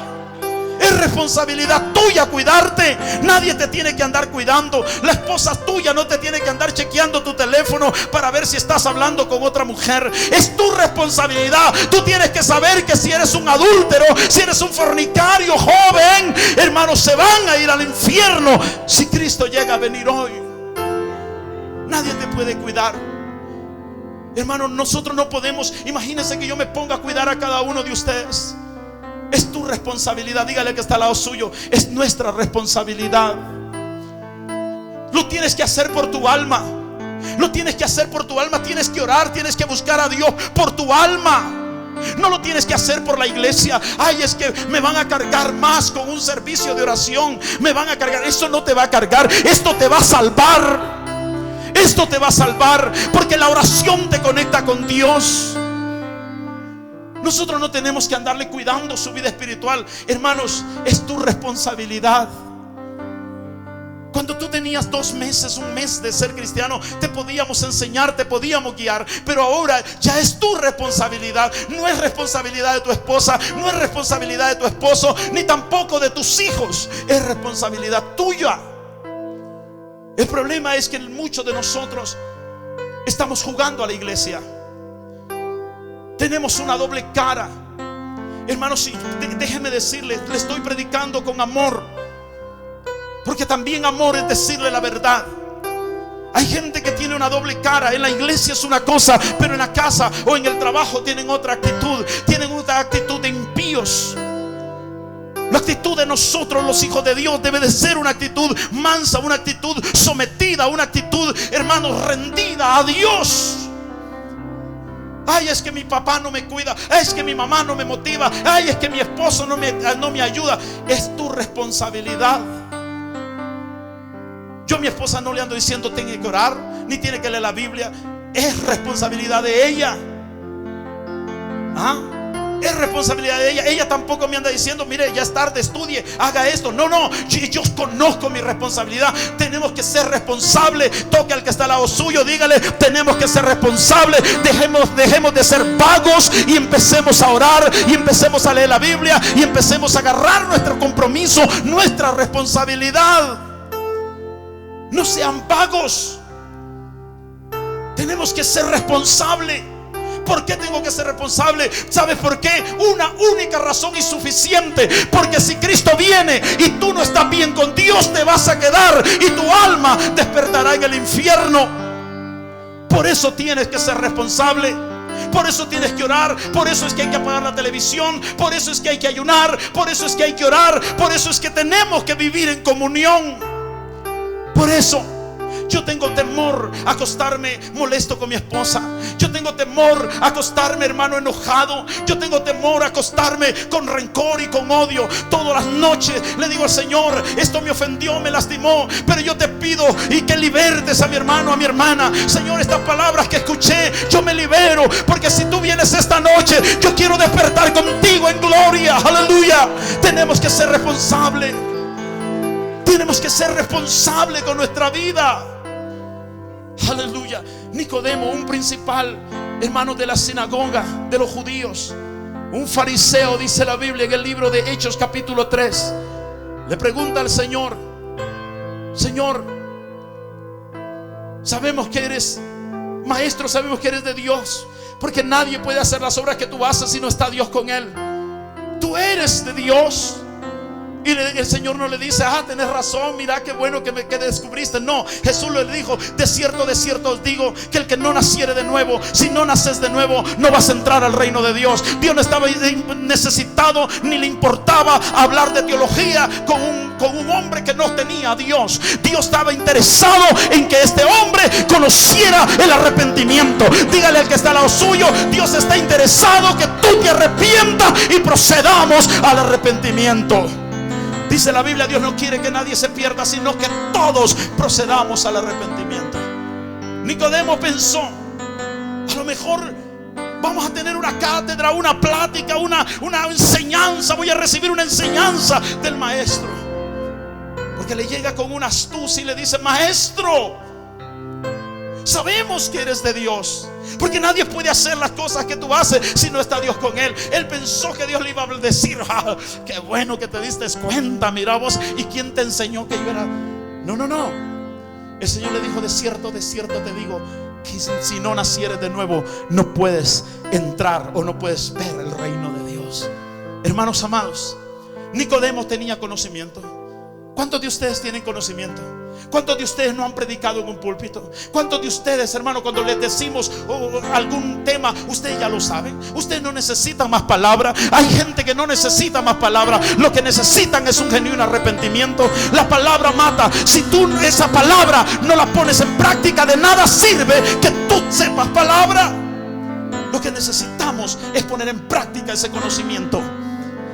Es responsabilidad tuya cuidarte. Nadie te tiene que andar cuidando. La esposa tuya no te tiene que andar chequeando tu teléfono para ver si estás hablando con otra mujer. Es tu responsabilidad. Tú tienes que saber que si eres un adúltero, si eres un fornicario joven, hermanos, se van a ir al infierno si Cristo llega a venir hoy. Nadie te puede cuidar. Hermano, nosotros no podemos. Imagínense que yo me ponga a cuidar a cada uno de ustedes. Es tu responsabilidad. Dígale que está al lado suyo. Es nuestra responsabilidad. Lo tienes que hacer por tu alma. Lo tienes que hacer por tu alma. Tienes que orar, tienes que buscar a Dios por tu alma. No lo tienes que hacer por la iglesia. Ay, es que me van a cargar más con un servicio de oración. Me van a cargar. Eso no te va a cargar. Esto te va a salvar. Esto te va a salvar, porque la oración te conecta con Dios. Nosotros no tenemos que andarle cuidando su vida espiritual. Hermanos, es tu responsabilidad. Cuando tú tenías 2 meses, 1 mes de ser cristiano, te podíamos enseñar, te podíamos guiar. Pero ahora ya es tu responsabilidad. No es responsabilidad de tu esposa, no es responsabilidad de tu esposo, ni tampoco de tus hijos. Es responsabilidad tuya. El problema es que muchos de nosotros estamos jugando a la iglesia. Tenemos una doble cara. Hermanos, déjeme decirles, le estoy predicando con amor, porque también amor es decirle la verdad. Hay gente que tiene una doble cara. En la iglesia es una cosa, pero en la casa o en el trabajo tienen otra actitud. Tienen otra actitud de impíos. La actitud de nosotros, los hijos de Dios, debe de ser una actitud mansa, una actitud sometida, una actitud, hermanos, rendida a Dios. Ay, es que mi papá no me cuida. Ay, es que mi mamá no me motiva. Ay, es que mi esposo no me ayuda. Es tu responsabilidad. Yo a mi esposa no le ando diciendo tiene que orar, ni tiene que leer la Biblia. Es responsabilidad de ella. Es responsabilidad de ella. Ella tampoco me anda diciendo, mire, ya es tarde, estudie, haga esto. No, yo conozco mi responsabilidad. Tenemos que ser responsables. Toque al que está al lado suyo, dígale, tenemos que ser responsables. Dejemos de ser vagos y empecemos a orar, y empecemos a leer la Biblia, y empecemos a agarrar nuestro compromiso, nuestra responsabilidad. No sean vagos. Tenemos que ser responsables. ¿Por qué tengo que ser responsable? ¿Sabes por qué? Una única razón y suficiente. Porque si Cristo viene y tú no estás bien con Dios, te vas a quedar y tu alma despertará en el infierno. Por eso tienes que ser responsable. Por eso tienes que orar. Por eso es que hay que apagar la televisión. Por eso es que hay que ayunar. Por eso es que hay que orar. Por eso es que tenemos que vivir en comunión. Por eso yo tengo temor a acostarme molesto con mi esposa. Yo tengo temor a acostarme, hermano, enojado. Yo tengo temor a acostarme con rencor y con odio. Todas las noches le digo al Señor, esto me ofendió, me lastimó, pero yo te pido y que libertes a mi hermano, a mi hermana. Señor, estas palabras que escuché, yo me libero, porque si tú vienes esta noche, yo quiero despertar contigo en gloria. Aleluya. Tenemos que ser responsables. Tenemos que ser responsables con nuestra vida. Aleluya. Nicodemo, un principal, hermano, de la sinagoga de los judíos, un fariseo, dice la Biblia en el libro de Hechos capítulo 3, le pregunta al Señor: Señor, sabemos que eres maestro, sabemos que eres de Dios, porque nadie puede hacer las obras que tú haces si no está Dios con él. Tú eres de Dios. Y el Señor no le dice: tenés razón, mira qué bueno que descubriste. No, Jesús le dijo: de cierto os digo que el que no naciere de nuevo, si no naces de nuevo, no vas a entrar al reino de Dios. Dios no estaba necesitado, ni le importaba hablar de teología con un hombre que no tenía a Dios. Dios estaba interesado en que este hombre conociera el arrepentimiento. Dígale al que está al lado suyo: Dios está interesado que tú te arrepientas y procedamos al arrepentimiento. Dice la Biblia: Dios no quiere que nadie se pierda, sino que todos procedamos al arrepentimiento. Nicodemo pensó: a lo mejor vamos a tener una cátedra, una plática, una enseñanza. Voy a recibir una enseñanza del maestro. Porque le llega con una astucia y le dice: maestro, sabemos que eres de Dios, porque nadie puede hacer las cosas que tú haces si no está Dios con él. Él pensó que Dios le iba a decir: qué bueno que te diste cuenta, mira vos, ¿y quién te enseñó que yo era? No. El Señor le dijo: de cierto te digo que si no nacieres de nuevo, no puedes entrar o no puedes ver el reino de Dios. Hermanos amados, Nicodemo tenía conocimiento. ¿Cuántos de ustedes tienen conocimiento? ¿Cuántos de ustedes no han predicado en un púlpito? ¿Cuántos de ustedes, hermano, cuando les decimos algún tema, ustedes ya lo saben? Ustedes no necesitan más palabra. Hay gente que no necesita más palabra. Lo que necesitan es un genuino arrepentimiento. La palabra mata. Si tú esa palabra no la pones en práctica, de nada sirve que tú sepas palabra. Lo que necesitamos es poner en práctica ese conocimiento.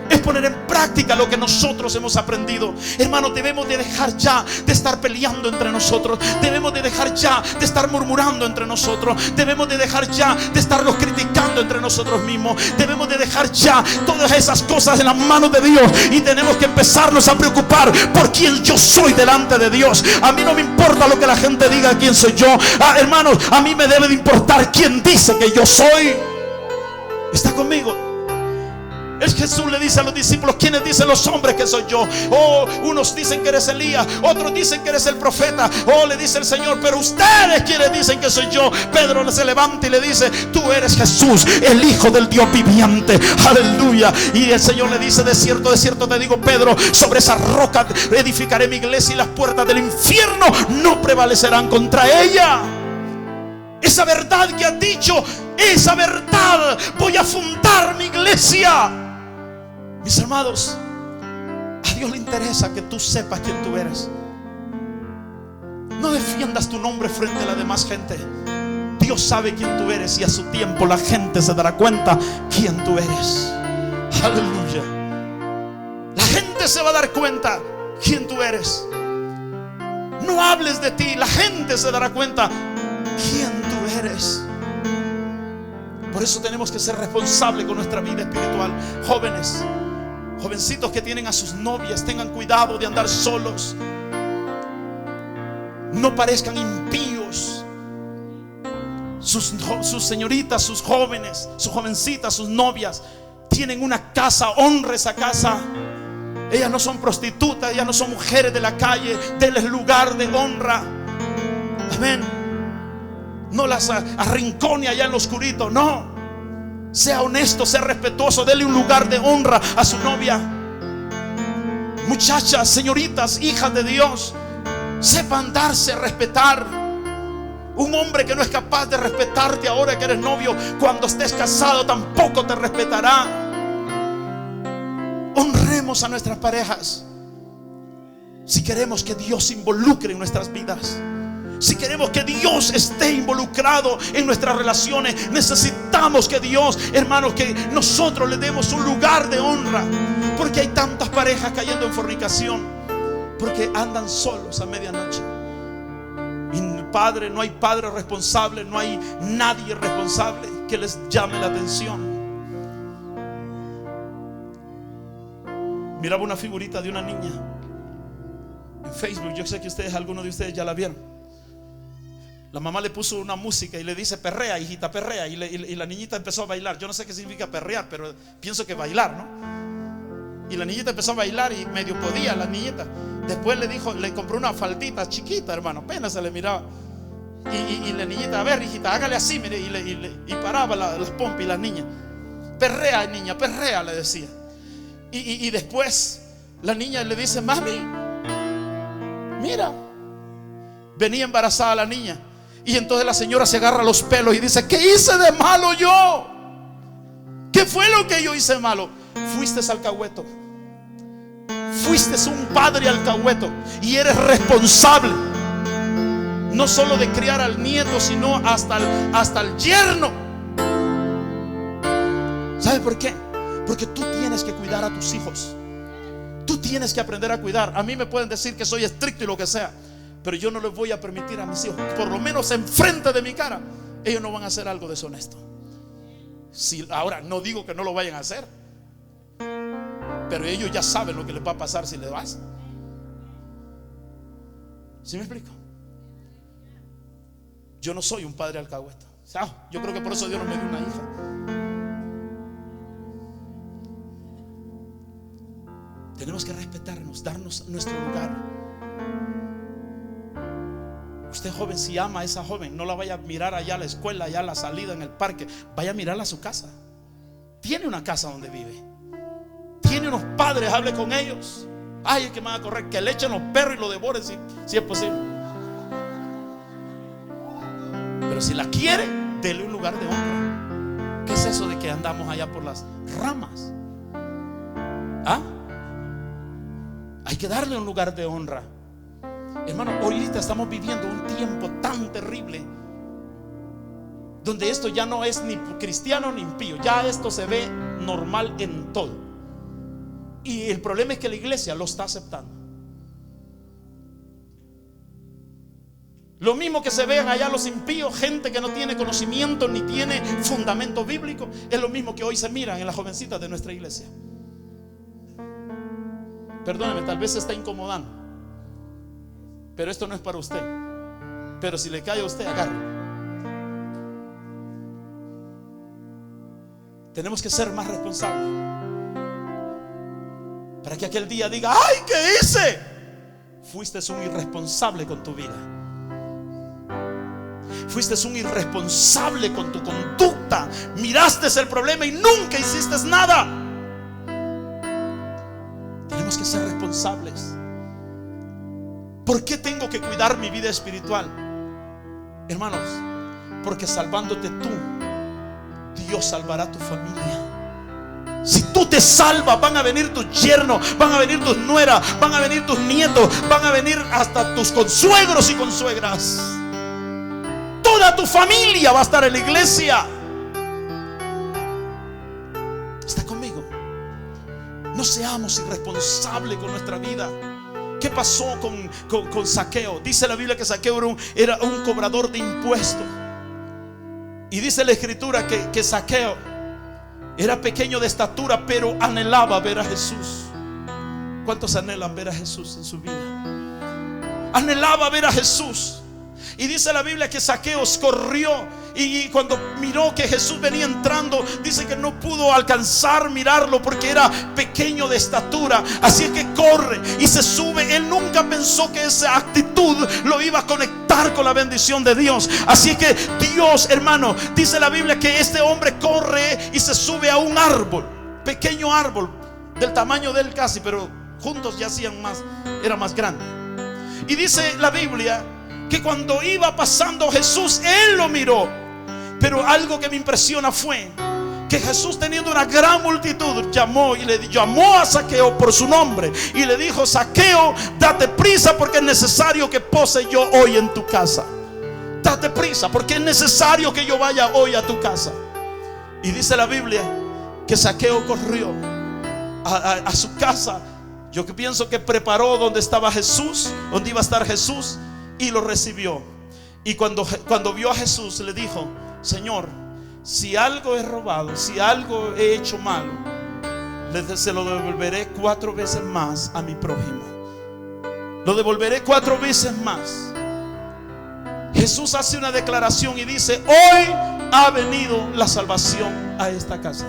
Es poner en práctica lo que nosotros hemos aprendido. Hermanos, debemos de dejar ya de estar peleando entre nosotros. Debemos de dejar ya de estar murmurando entre nosotros. Debemos de dejar ya de estarnos criticando entre nosotros mismos. Debemos de dejar ya todas esas cosas en las manos de Dios. Y tenemos que empezarnos a preocupar por quién yo soy delante de Dios. A mí no me importa lo que la gente diga quién soy yo. Hermanos, a mí me debe de importar quién dice que yo soy. ¿Está conmigo? Jesús le dice a los discípulos: ¿quiénes dicen los hombres que soy yo? Unos dicen que eres Elías, otros dicen que eres el profeta. Le dice el Señor: pero ustedes, ¿quiénes dicen que soy yo? Pedro se levanta y le dice: tú eres Jesús, el Hijo del Dios viviente. Aleluya. Y el Señor le dice: de cierto te digo, Pedro, sobre esa roca edificaré mi iglesia, y las puertas del infierno no prevalecerán contra ella. Esa verdad que has dicho, esa verdad voy a fundar mi iglesia. Mis amados, a Dios le interesa que tú sepas quién tú eres. No defiendas tu nombre frente a la demás gente. Dios sabe quién tú eres, y a su tiempo la gente se dará cuenta quién tú eres. Aleluya. La gente se va a dar cuenta quién tú eres. No hables de ti, la gente se dará cuenta quién tú eres. Por eso tenemos que ser responsables con nuestra vida espiritual. Jóvenes, jovencitos que tienen a sus novias, tengan cuidado de andar solos. No parezcan impíos. Sus señoritas, sus jóvenes, sus jovencitas, sus novias tienen una casa, honre esa casa. Ellas no son prostitutas, ellas no son mujeres de la calle. Denles lugar de honra. Amén. No las arrincone allá en lo oscurito. No. Sea honesto, sea respetuoso. Dele un lugar de honra a su novia. Muchachas, señoritas, hijas de Dios, sepan darse a respetar. Un hombre que no es capaz de respetarte ahora que eres novio, cuando estés casado tampoco te respetará. Honremos a nuestras parejas. Si queremos que Dios se involucre en nuestras vidas, si queremos que Dios esté involucrado en nuestras relaciones, necesitamos que Dios, hermanos, que nosotros le demos un lugar de honra. Porque hay tantas parejas cayendo en fornicación porque andan solos a medianoche. Y no hay padre responsable, no hay nadie responsable que les llame la atención. Miraba una figurita de una niña en Facebook. Yo sé que algunos de ustedes ya la vieron. La mamá le puso una música y le dice: perrea, hijita, perrea. Y la niñita empezó a bailar. Yo no sé qué significa perrear, pero pienso que bailar, ¿no? Y la niñita empezó a bailar y medio podía la niñita. Después le compró una faldita chiquita, hermano, apenas se le miraba. Y la niñita: a ver, hijita, hágale así, mire. Y paraba las pompas y la niña: perrea, niña, perrea, le decía. Y después La niña le dice: mami, mira. Venía embarazada la niña. Y entonces la señora se agarra los pelos y dice: ¿qué hice de malo yo? ¿Qué fue lo que yo hice malo? Fuiste alcahueto. Fuiste un padre alcahueto. Y eres responsable no solo de criar al nieto, sino hasta el yerno. ¿Sabe por qué? Porque tú tienes que cuidar a tus hijos. Tú tienes que aprender a cuidar. A mí me pueden decir que soy estricto y lo que sea, pero yo no les voy a permitir a mis hijos, por lo menos enfrente de mi cara, ellos no van a hacer algo deshonesto. Ahora no digo que no lo vayan a hacer, pero ellos ya saben lo que les va a pasar si les vas. ¿Sí me explico? Yo no soy un padre alcahueta. Yo creo que por eso Dios no me dio una hija. Tenemos que respetarnos, darnos nuestro lugar. Usted, joven, si ama a esa joven, no la vaya a mirar allá a la escuela, allá a la salida, en el parque. Vaya a mirarla a su casa. Tiene una casa donde vive. Tiene unos padres, hable con ellos. Ay, es que me van a correr, que le echen los perros y lo devoren si es posible. Pero si la quiere, dele un lugar de honra. ¿Qué es eso de que andamos allá por las ramas? Hay que darle un lugar de honra. Hermano, ahorita estamos viviendo un tiempo tan terrible donde esto ya no es ni cristiano ni impío. Ya esto se ve normal en todo. Y el problema es que la iglesia lo está aceptando. Lo mismo que se vean allá los impíos, gente que no tiene conocimiento ni tiene fundamento bíblico, es lo mismo que hoy se miran en las jovencitas de nuestra iglesia. Perdóneme, tal vez se está incomodando, pero esto no es para usted. Pero si le cae a usted, agárrelo. Tenemos que ser más responsables, para que aquel día diga: ¡ay, qué hice! Fuiste un irresponsable con tu vida. Fuiste un irresponsable con tu conducta. Miraste el problema y nunca hiciste nada. Tenemos que ser responsables. ¿Por qué tengo que cuidar mi vida espiritual? Hermanos, porque salvándote tú, Dios salvará tu familia. Si tú te salvas, van a venir tus yernos, van a venir tus nueras, van a venir tus nietos, van a venir hasta tus consuegros y consuegras. Toda tu familia va a estar en la iglesia. ¿Está conmigo? No seamos irresponsables con nuestra vida. ¿Qué pasó con Zaqueo? Dice la Biblia que Zaqueo era un cobrador de impuestos. Y dice la escritura que Zaqueo era pequeño de estatura, pero anhelaba ver a Jesús. ¿Cuántos anhelan ver a Jesús en su vida? Anhelaba ver a Jesús. Y dice la Biblia que Zaqueo corrió, y cuando miró que Jesús venía entrando, dice que no pudo alcanzar mirarlo porque era pequeño de estatura. Así es que corre y se sube. Él nunca pensó que esa actitud lo iba a conectar con la bendición de Dios. Así es que Dios, hermano, dice la Biblia que este hombre corre y se sube a un árbol, pequeño árbol, del tamaño de él casi, pero juntos ya hacían más, era más grande. Y dice la Biblia que cuando iba pasando Jesús, él lo miró. Pero algo que me impresiona fue que Jesús, teniendo una gran multitud, llamó a Zaqueo por su nombre y le dijo: Zaqueo, date prisa, porque es necesario que pose yo hoy en tu casa. Date prisa, porque es necesario que yo vaya hoy a tu casa. Y dice la Biblia que Zaqueo corrió a su casa. Yo pienso que preparó donde estaba Jesús, donde iba a estar Jesús, y lo recibió. Y cuando vio a Jesús, le dijo: Señor, si algo he robado, si algo he hecho malo, se lo devolveré 4 veces más a mi prójimo. Lo devolveré 4 veces más. Jesús hace una declaración y dice: hoy ha venido la salvación a esta casa.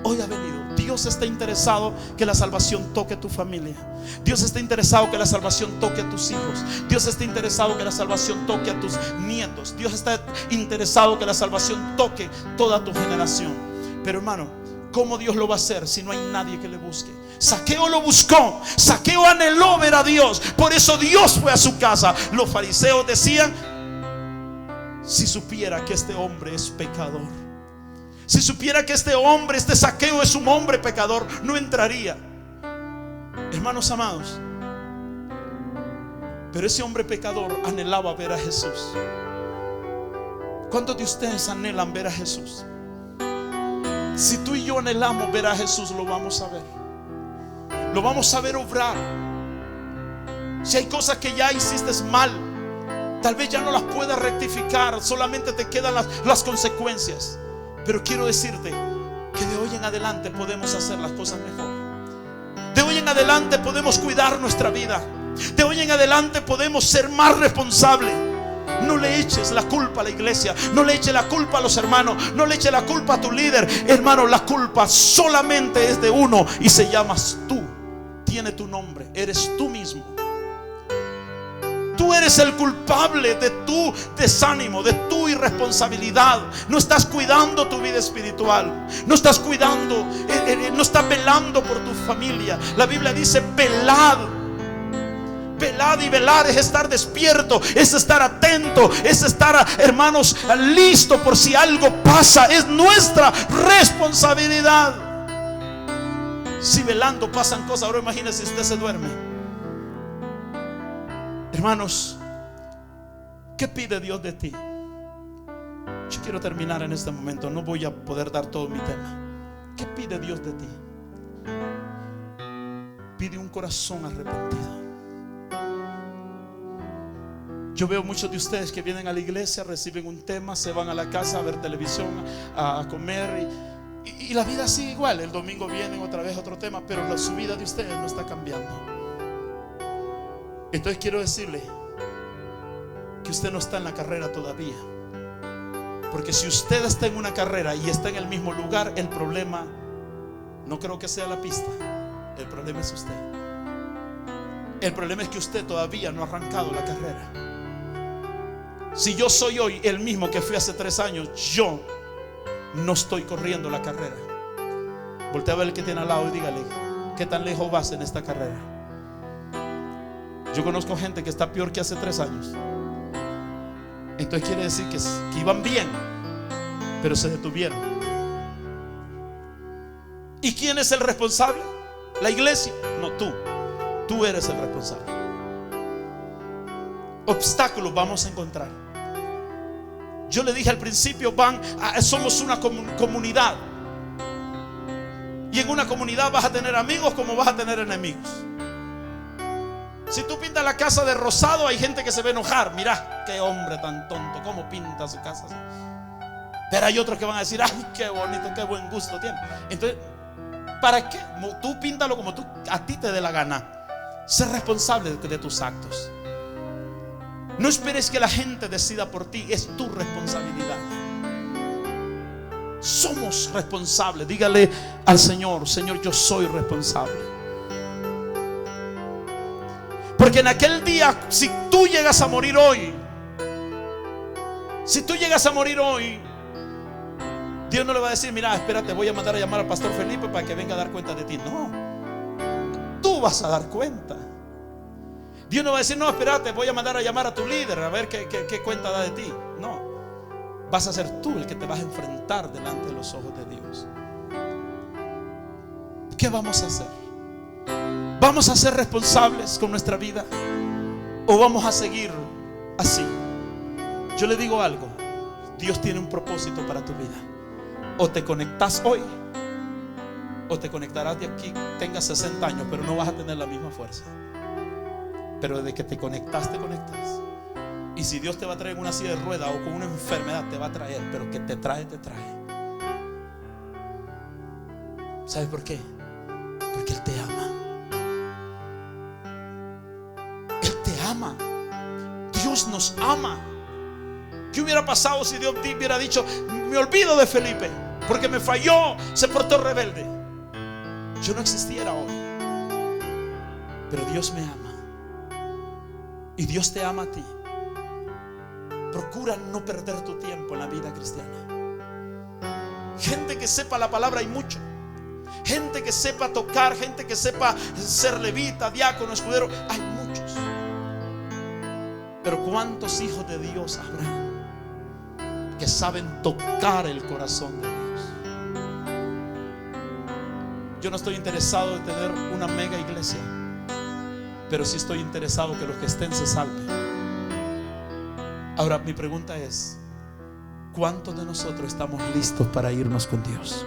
Hoy ha venido. Dios está interesado que la salvación toque a tu familia. Dios está interesado que la salvación toque a tus hijos. Dios está interesado que la salvación toque a tus nietos. Dios está interesado que la salvación toque toda tu generación. Pero hermano, ¿Cómo Dios lo va a hacer si no hay nadie que le busque? Zaqueo lo buscó, Zaqueo anheló ver a Dios, por eso Dios fue a su casa. Los fariseos decían: si supiera que este hombre es pecador, si supiera que este hombre, este Zaqueo es un hombre pecador, no entraría. Hermanos amados, pero ese hombre pecador anhelaba ver a Jesús. ¿Cuántos de ustedes anhelan ver a Jesús? Si tú y yo anhelamos ver a Jesús, lo vamos a ver. Lo vamos a ver obrar. Si hay cosas que ya hiciste mal, tal vez ya no las puedas rectificar, solamente te quedan las consecuencias. Pero quiero decirte que de hoy en adelante podemos hacer las cosas mejor. De hoy en adelante podemos cuidar nuestra vida. De hoy en adelante podemos ser más responsables. No le eches la culpa a la iglesia, no le eches la culpa a los hermanos, no le eches la culpa a tu líder. Hermano, la culpa solamente es de uno y se llamas tú. Tiene tu nombre, eres tú mismo. Tú eres el culpable de tu desánimo, de tu irresponsabilidad. No estás cuidando tu vida espiritual, no estás cuidando, no estás velando por tu familia. La Biblia dice: velad. Velad, y velar es estar despierto, es estar atento, es estar, hermanos, listo por si algo pasa. Es nuestra responsabilidad. Si velando pasan cosas, ahora imagínese si usted se duerme. Hermanos, ¿qué pide Dios de ti? Yo quiero terminar en este momento, no voy a poder dar todo mi tema. ¿Qué pide Dios de ti? Pide un corazón arrepentido. Yo veo muchos de ustedes que vienen a la iglesia, reciben un tema, se van a la casa a ver televisión, a comer, y la vida sigue igual. El domingo vienen otra vez otro tema, pero su vida de ustedes no está cambiando. Entonces quiero decirle que usted no está en la carrera todavía. Porque si usted está en una carrera y está en el mismo lugar, el problema no creo que sea la pista. El problema es usted. El problema es que usted todavía no ha arrancado la carrera. Si yo soy hoy el mismo que fui hace 3 años, yo no estoy corriendo la carrera. Voltea a ver el que tiene al lado y dígale: ¿qué tan lejos vas en esta carrera? Yo conozco gente que está peor que hace 3 años. Entonces quiere decir que iban bien, pero se detuvieron. ¿Y quién es el responsable? ¿La iglesia? No, tú. Tú eres el responsable. Obstáculos vamos a encontrar. Yo le dije al principio, somos una comunidad. Y en una comunidad vas a tener amigos como vas a tener enemigos. Si tú pintas la casa de rosado, hay gente que se va a enojar. Mira, qué hombre tan tonto, cómo pinta su casa así. Pero hay otros que van a decir: ay, qué bonito, qué buen gusto tiene. Entonces, ¿para qué? Tú píntalo como a ti te dé la gana. Sé responsable de tus actos. No esperes que la gente decida por ti, es tu responsabilidad. Somos responsables. Dígale al Señor: Señor, yo soy responsable. Porque en aquel día, si tú llegas a morir hoy, Dios no le va a decir: mira, espérate, voy a mandar a llamar al pastor Felipe para que venga a dar cuenta de ti. No, tú vas a dar cuenta. Dios no va a decir: no, espérate, voy a mandar a llamar a tu líder a ver qué cuenta da de ti. No, vas a ser tú el que te vas a enfrentar delante de los ojos de Dios. ¿Qué vamos a hacer? ¿Vamos a ser responsables con nuestra vida o vamos a seguir así? Yo le digo algo: Dios tiene un propósito para tu vida. O te conectas hoy, o te conectarás de aquí, tengas 60 años, pero no vas a tener la misma fuerza. Pero desde que te conectas, te conectas. Y si Dios te va a traer en una silla de ruedas o con una enfermedad, te va a traer. Pero que te trae, te trae. ¿Sabes por qué? Porque Él te ama. Él te ama. Dios nos ama. ¿Qué hubiera pasado si Dios hubiera dicho: me olvido de Felipe porque me falló, se portó rebelde? Yo no existiera hoy. Pero Dios me ama. Y Dios te ama a ti. Procura no perder tu tiempo en la vida cristiana. Gente que sepa la palabra hay mucho. gente que sepa tocar, gente que sepa ser levita, diácono, escudero. Hay muchos. Pero ¿cuántos hijos de Dios habrá que saben tocar el corazón de Dios? Yo no estoy interesado en tener una mega iglesia, pero sí estoy interesado que los que estén se salven. Ahora mi pregunta es: ¿cuántos de nosotros estamos listos para irnos con Dios?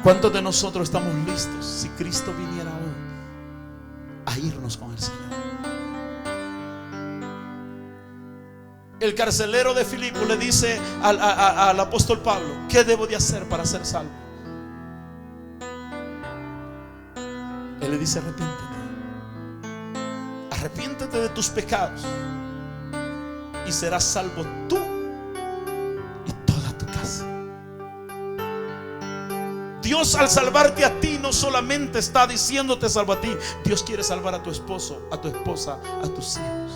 ¿Cuántos de nosotros estamos listos, si Cristo viniera hoy, a irnos con el Señor? El carcelero de Filipo le dice al apóstol Pablo: ¿qué debo de hacer para ser salvo? Él le dice: arrepiéntete de tus pecados y serás salvo tú y toda tu casa. Dios, al salvarte a ti, no solamente está diciéndote salvo a ti. Dios quiere salvar a tu esposo, a tu esposa, a tus hijos.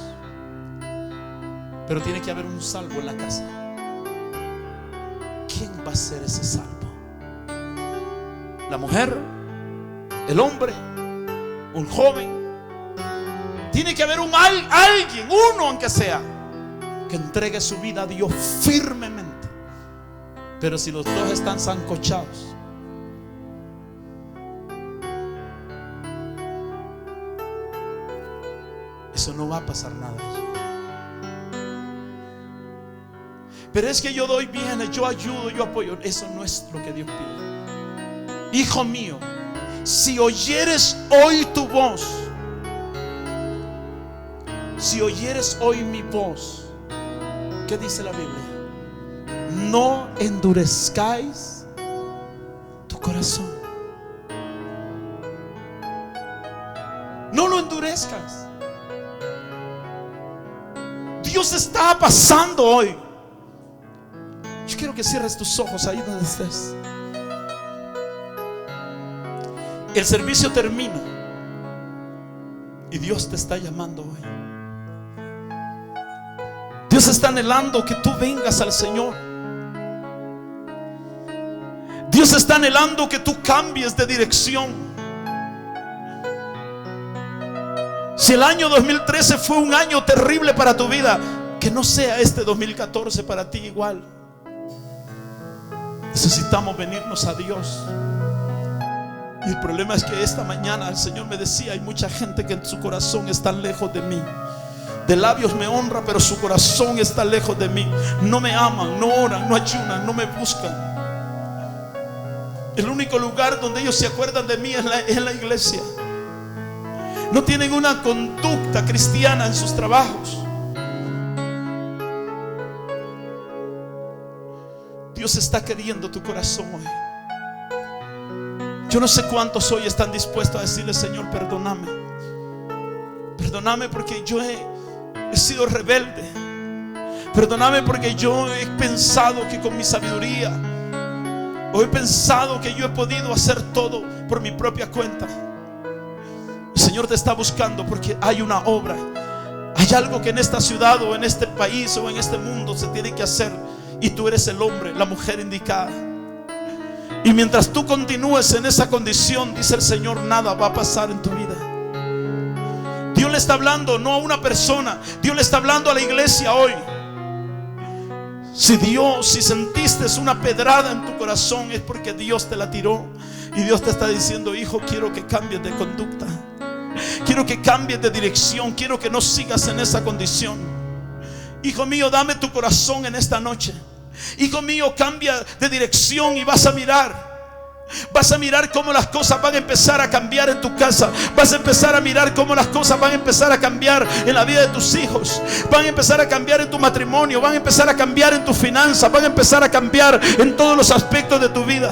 Pero tiene que haber un salvo en la casa. ¿Quién va a ser ese salvo? ¿La mujer? ¿El hombre? ¿Un joven? Tiene que haber alguien, uno aunque sea, que entregue su vida a Dios firmemente. Pero si los dos están sancochados, eso no va a pasar nada. Pero es que yo doy bienes, yo ayudo, yo apoyo. Eso no es lo que Dios pide. Hijo mío, si oyeres hoy tu voz, si oyeres hoy mi voz, ¿qué dice la Biblia? No endurezcáis tu corazón. No lo endurezcas. Dios está pasando hoy. Yo quiero que cierres tus ojos ahí donde estés. El servicio termina y Dios te está llamando hoy. Dios está anhelando que tú vengas al Señor. Dios está anhelando que tú cambies de dirección. Si el año 2013 fue un año terrible para tu vida, que no sea este 2014 para ti igual. Necesitamos venirnos a Dios. Y el problema es que esta mañana el Señor me decía: hay mucha gente que en su corazón está lejos de mí. De labios me honra, pero su corazón está lejos de mí. No me aman, no oran, no ayunan, no me buscan. El único lugar donde ellos se acuerdan de mí es la iglesia. No tienen una conducta cristiana en sus trabajos. Dios está queriendo tu corazón hoy. Yo no sé cuántos hoy están dispuestos a decirle: Señor, perdóname. Perdóname porque yo he sido rebelde. Perdóname porque yo he pensado que con mi sabiduría, o he pensado que yo he podido hacer todo por mi propia cuenta. El Señor te está buscando porque hay una obra. Hay algo que en esta ciudad o en este país o en este mundo se tiene que hacer. Y tú eres el hombre, la mujer indicada. Y mientras tú continúes en esa condición, dice el Señor, nada va a pasar en tu vida. Dios le está hablando no a una persona, Dios le está hablando a la iglesia hoy. Si sentiste una pedrada en tu corazón, es porque Dios te la tiró. Y Dios te está diciendo: hijo, quiero que cambies de conducta. Quiero que cambies de dirección. Quiero que no sigas en esa condición. Hijo mío, dame tu corazón en esta noche. Hijo mío, cambia de dirección y vas a mirar. Vas a mirar cómo las cosas van a empezar a cambiar en tu casa. Vas a empezar a mirar cómo las cosas van a empezar a cambiar en la vida de tus hijos. Van a empezar a cambiar en tu matrimonio. Van a empezar a cambiar en tus finanzas. Van a empezar a cambiar en todos los aspectos de tu vida.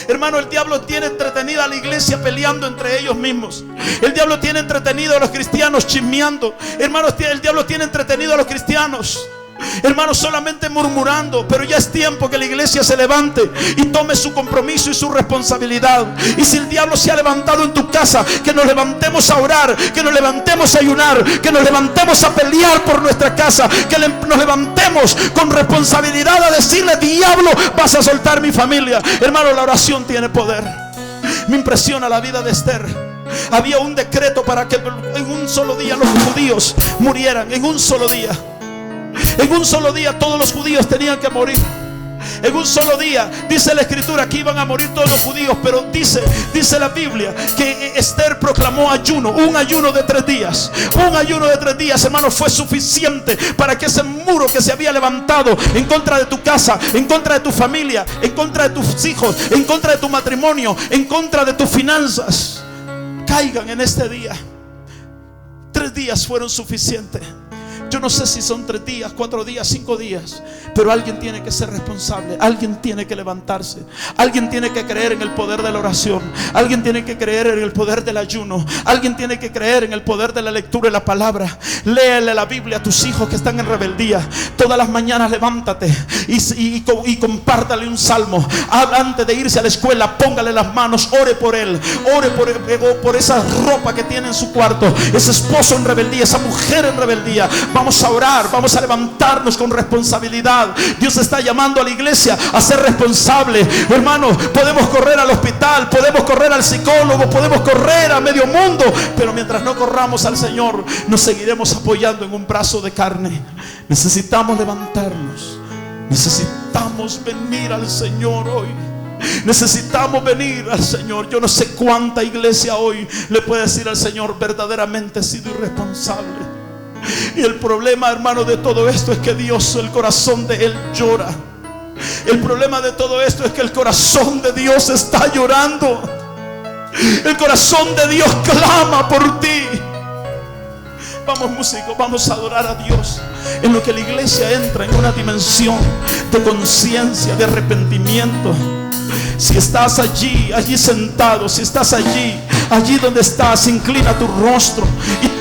Hermano, el diablo tiene entretenida a la iglesia peleando entre ellos mismos. El diablo tiene entretenido a los cristianos chismeando. Hermanos, el diablo tiene entretenido a los cristianos hermanos, solamente murmurando. Pero ya es tiempo que la iglesia se levante y tome su compromiso y su responsabilidad. Y si el diablo se ha levantado en tu casa, que nos levantemos a orar, que nos levantemos a ayunar, que nos levantemos a pelear por nuestra casa, que nos levantemos con responsabilidad a decirle: diablo, vas a soltar mi familia. Hermano, la oración tiene poder. Me impresiona la vida de Esther. Había un decreto para que en un solo día los judíos murieran. En un solo día. En un solo día todos los judíos tenían que morir. En un solo día, dice la escritura, que iban a morir todos los judíos. Pero dice la Biblia que Esther proclamó ayuno. Un ayuno de 3 días. Un ayuno de 3 días, hermano, fue suficiente para que ese muro que se había levantado en contra de tu casa, en contra de tu familia, en contra de tus hijos, en contra de tu matrimonio, en contra de tus finanzas, caigan en este día. 3 días fueron suficientes. Yo no sé si son 3 días, 4 días, 5 días, pero alguien tiene que ser responsable. Alguien tiene que levantarse. Alguien tiene que creer en el poder de la oración. Alguien tiene que creer en el poder del ayuno. Alguien tiene que creer en el poder de la lectura de la palabra. Léele la Biblia a tus hijos que están en rebeldía. Todas las mañanas levántate y compártale un salmo. Antes de irse a la escuela, póngale las manos, ore por él. Ore por esa ropa que tiene en su cuarto, ese esposo en rebeldía, esa mujer en rebeldía. Vamos a orar, vamos a levantarnos con responsabilidad. Dios está llamando a la iglesia a ser responsable. Hermanos, podemos correr al hospital, podemos correr al psicólogo, podemos correr a medio mundo, pero mientras no corramos al Señor, nos seguiremos apoyando en un brazo de carne. Necesitamos levantarnos. Necesitamos venir al Señor hoy. Necesitamos venir al Señor. Yo no sé cuánta iglesia hoy le puede decir al Señor: verdaderamente he sido irresponsable. Y el problema, hermano, de todo esto es que Dios, el corazón de Él llora. El problema de todo esto es que el corazón de Dios está llorando. El corazón de Dios clama por ti. Vamos, músicos, vamos a adorar a Dios. En lo que la iglesia entra en una dimensión de conciencia, de arrepentimiento. Si estás allí sentado, si estás allí donde estás, inclina tu rostro.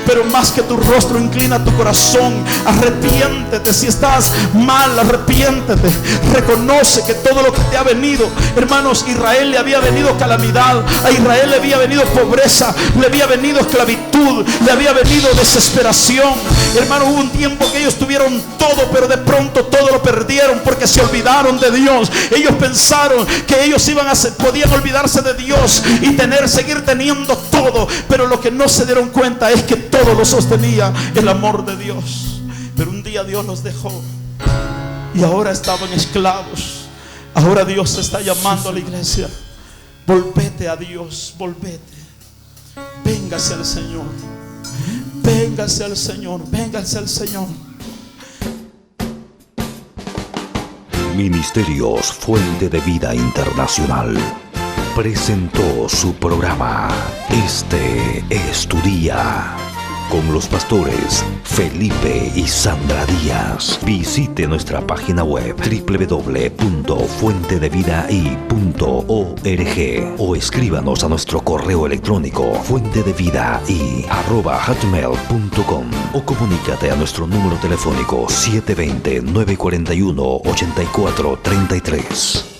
Pero más que tu rostro, inclina tu corazón. Arrepiéntete. Si estás mal, arrepiéntete. Reconoce que todo lo que te ha venido, hermanos, Israel le había venido calamidad. A Israel le había venido pobreza, le había venido esclavitud, le había venido desesperación. Hermano, hubo un tiempo que ellos tuvieron todo, pero de pronto todo lo perdieron porque se olvidaron de Dios. Ellos pensaron que ellos podían olvidarse de Dios y seguir teniendo todo, pero lo que no se dieron cuenta es que todo lo sostenía el amor de Dios. Pero un día Dios los dejó y ahora estaban esclavos. Ahora Dios está llamando a la iglesia: volvete a Dios, volvete. Véngase al Señor. Véngase al Señor. Véngase al Señor. Ministerios Fuente de Vida Internacional presentó su programa Este es tu día, con los pastores Felipe y Sandra Díaz. Visite nuestra página web www.fuentedevidai.org o escríbanos a nuestro correo electrónico fuentedevidai@hotmail.com o comunícate a nuestro número telefónico 720-941-8433.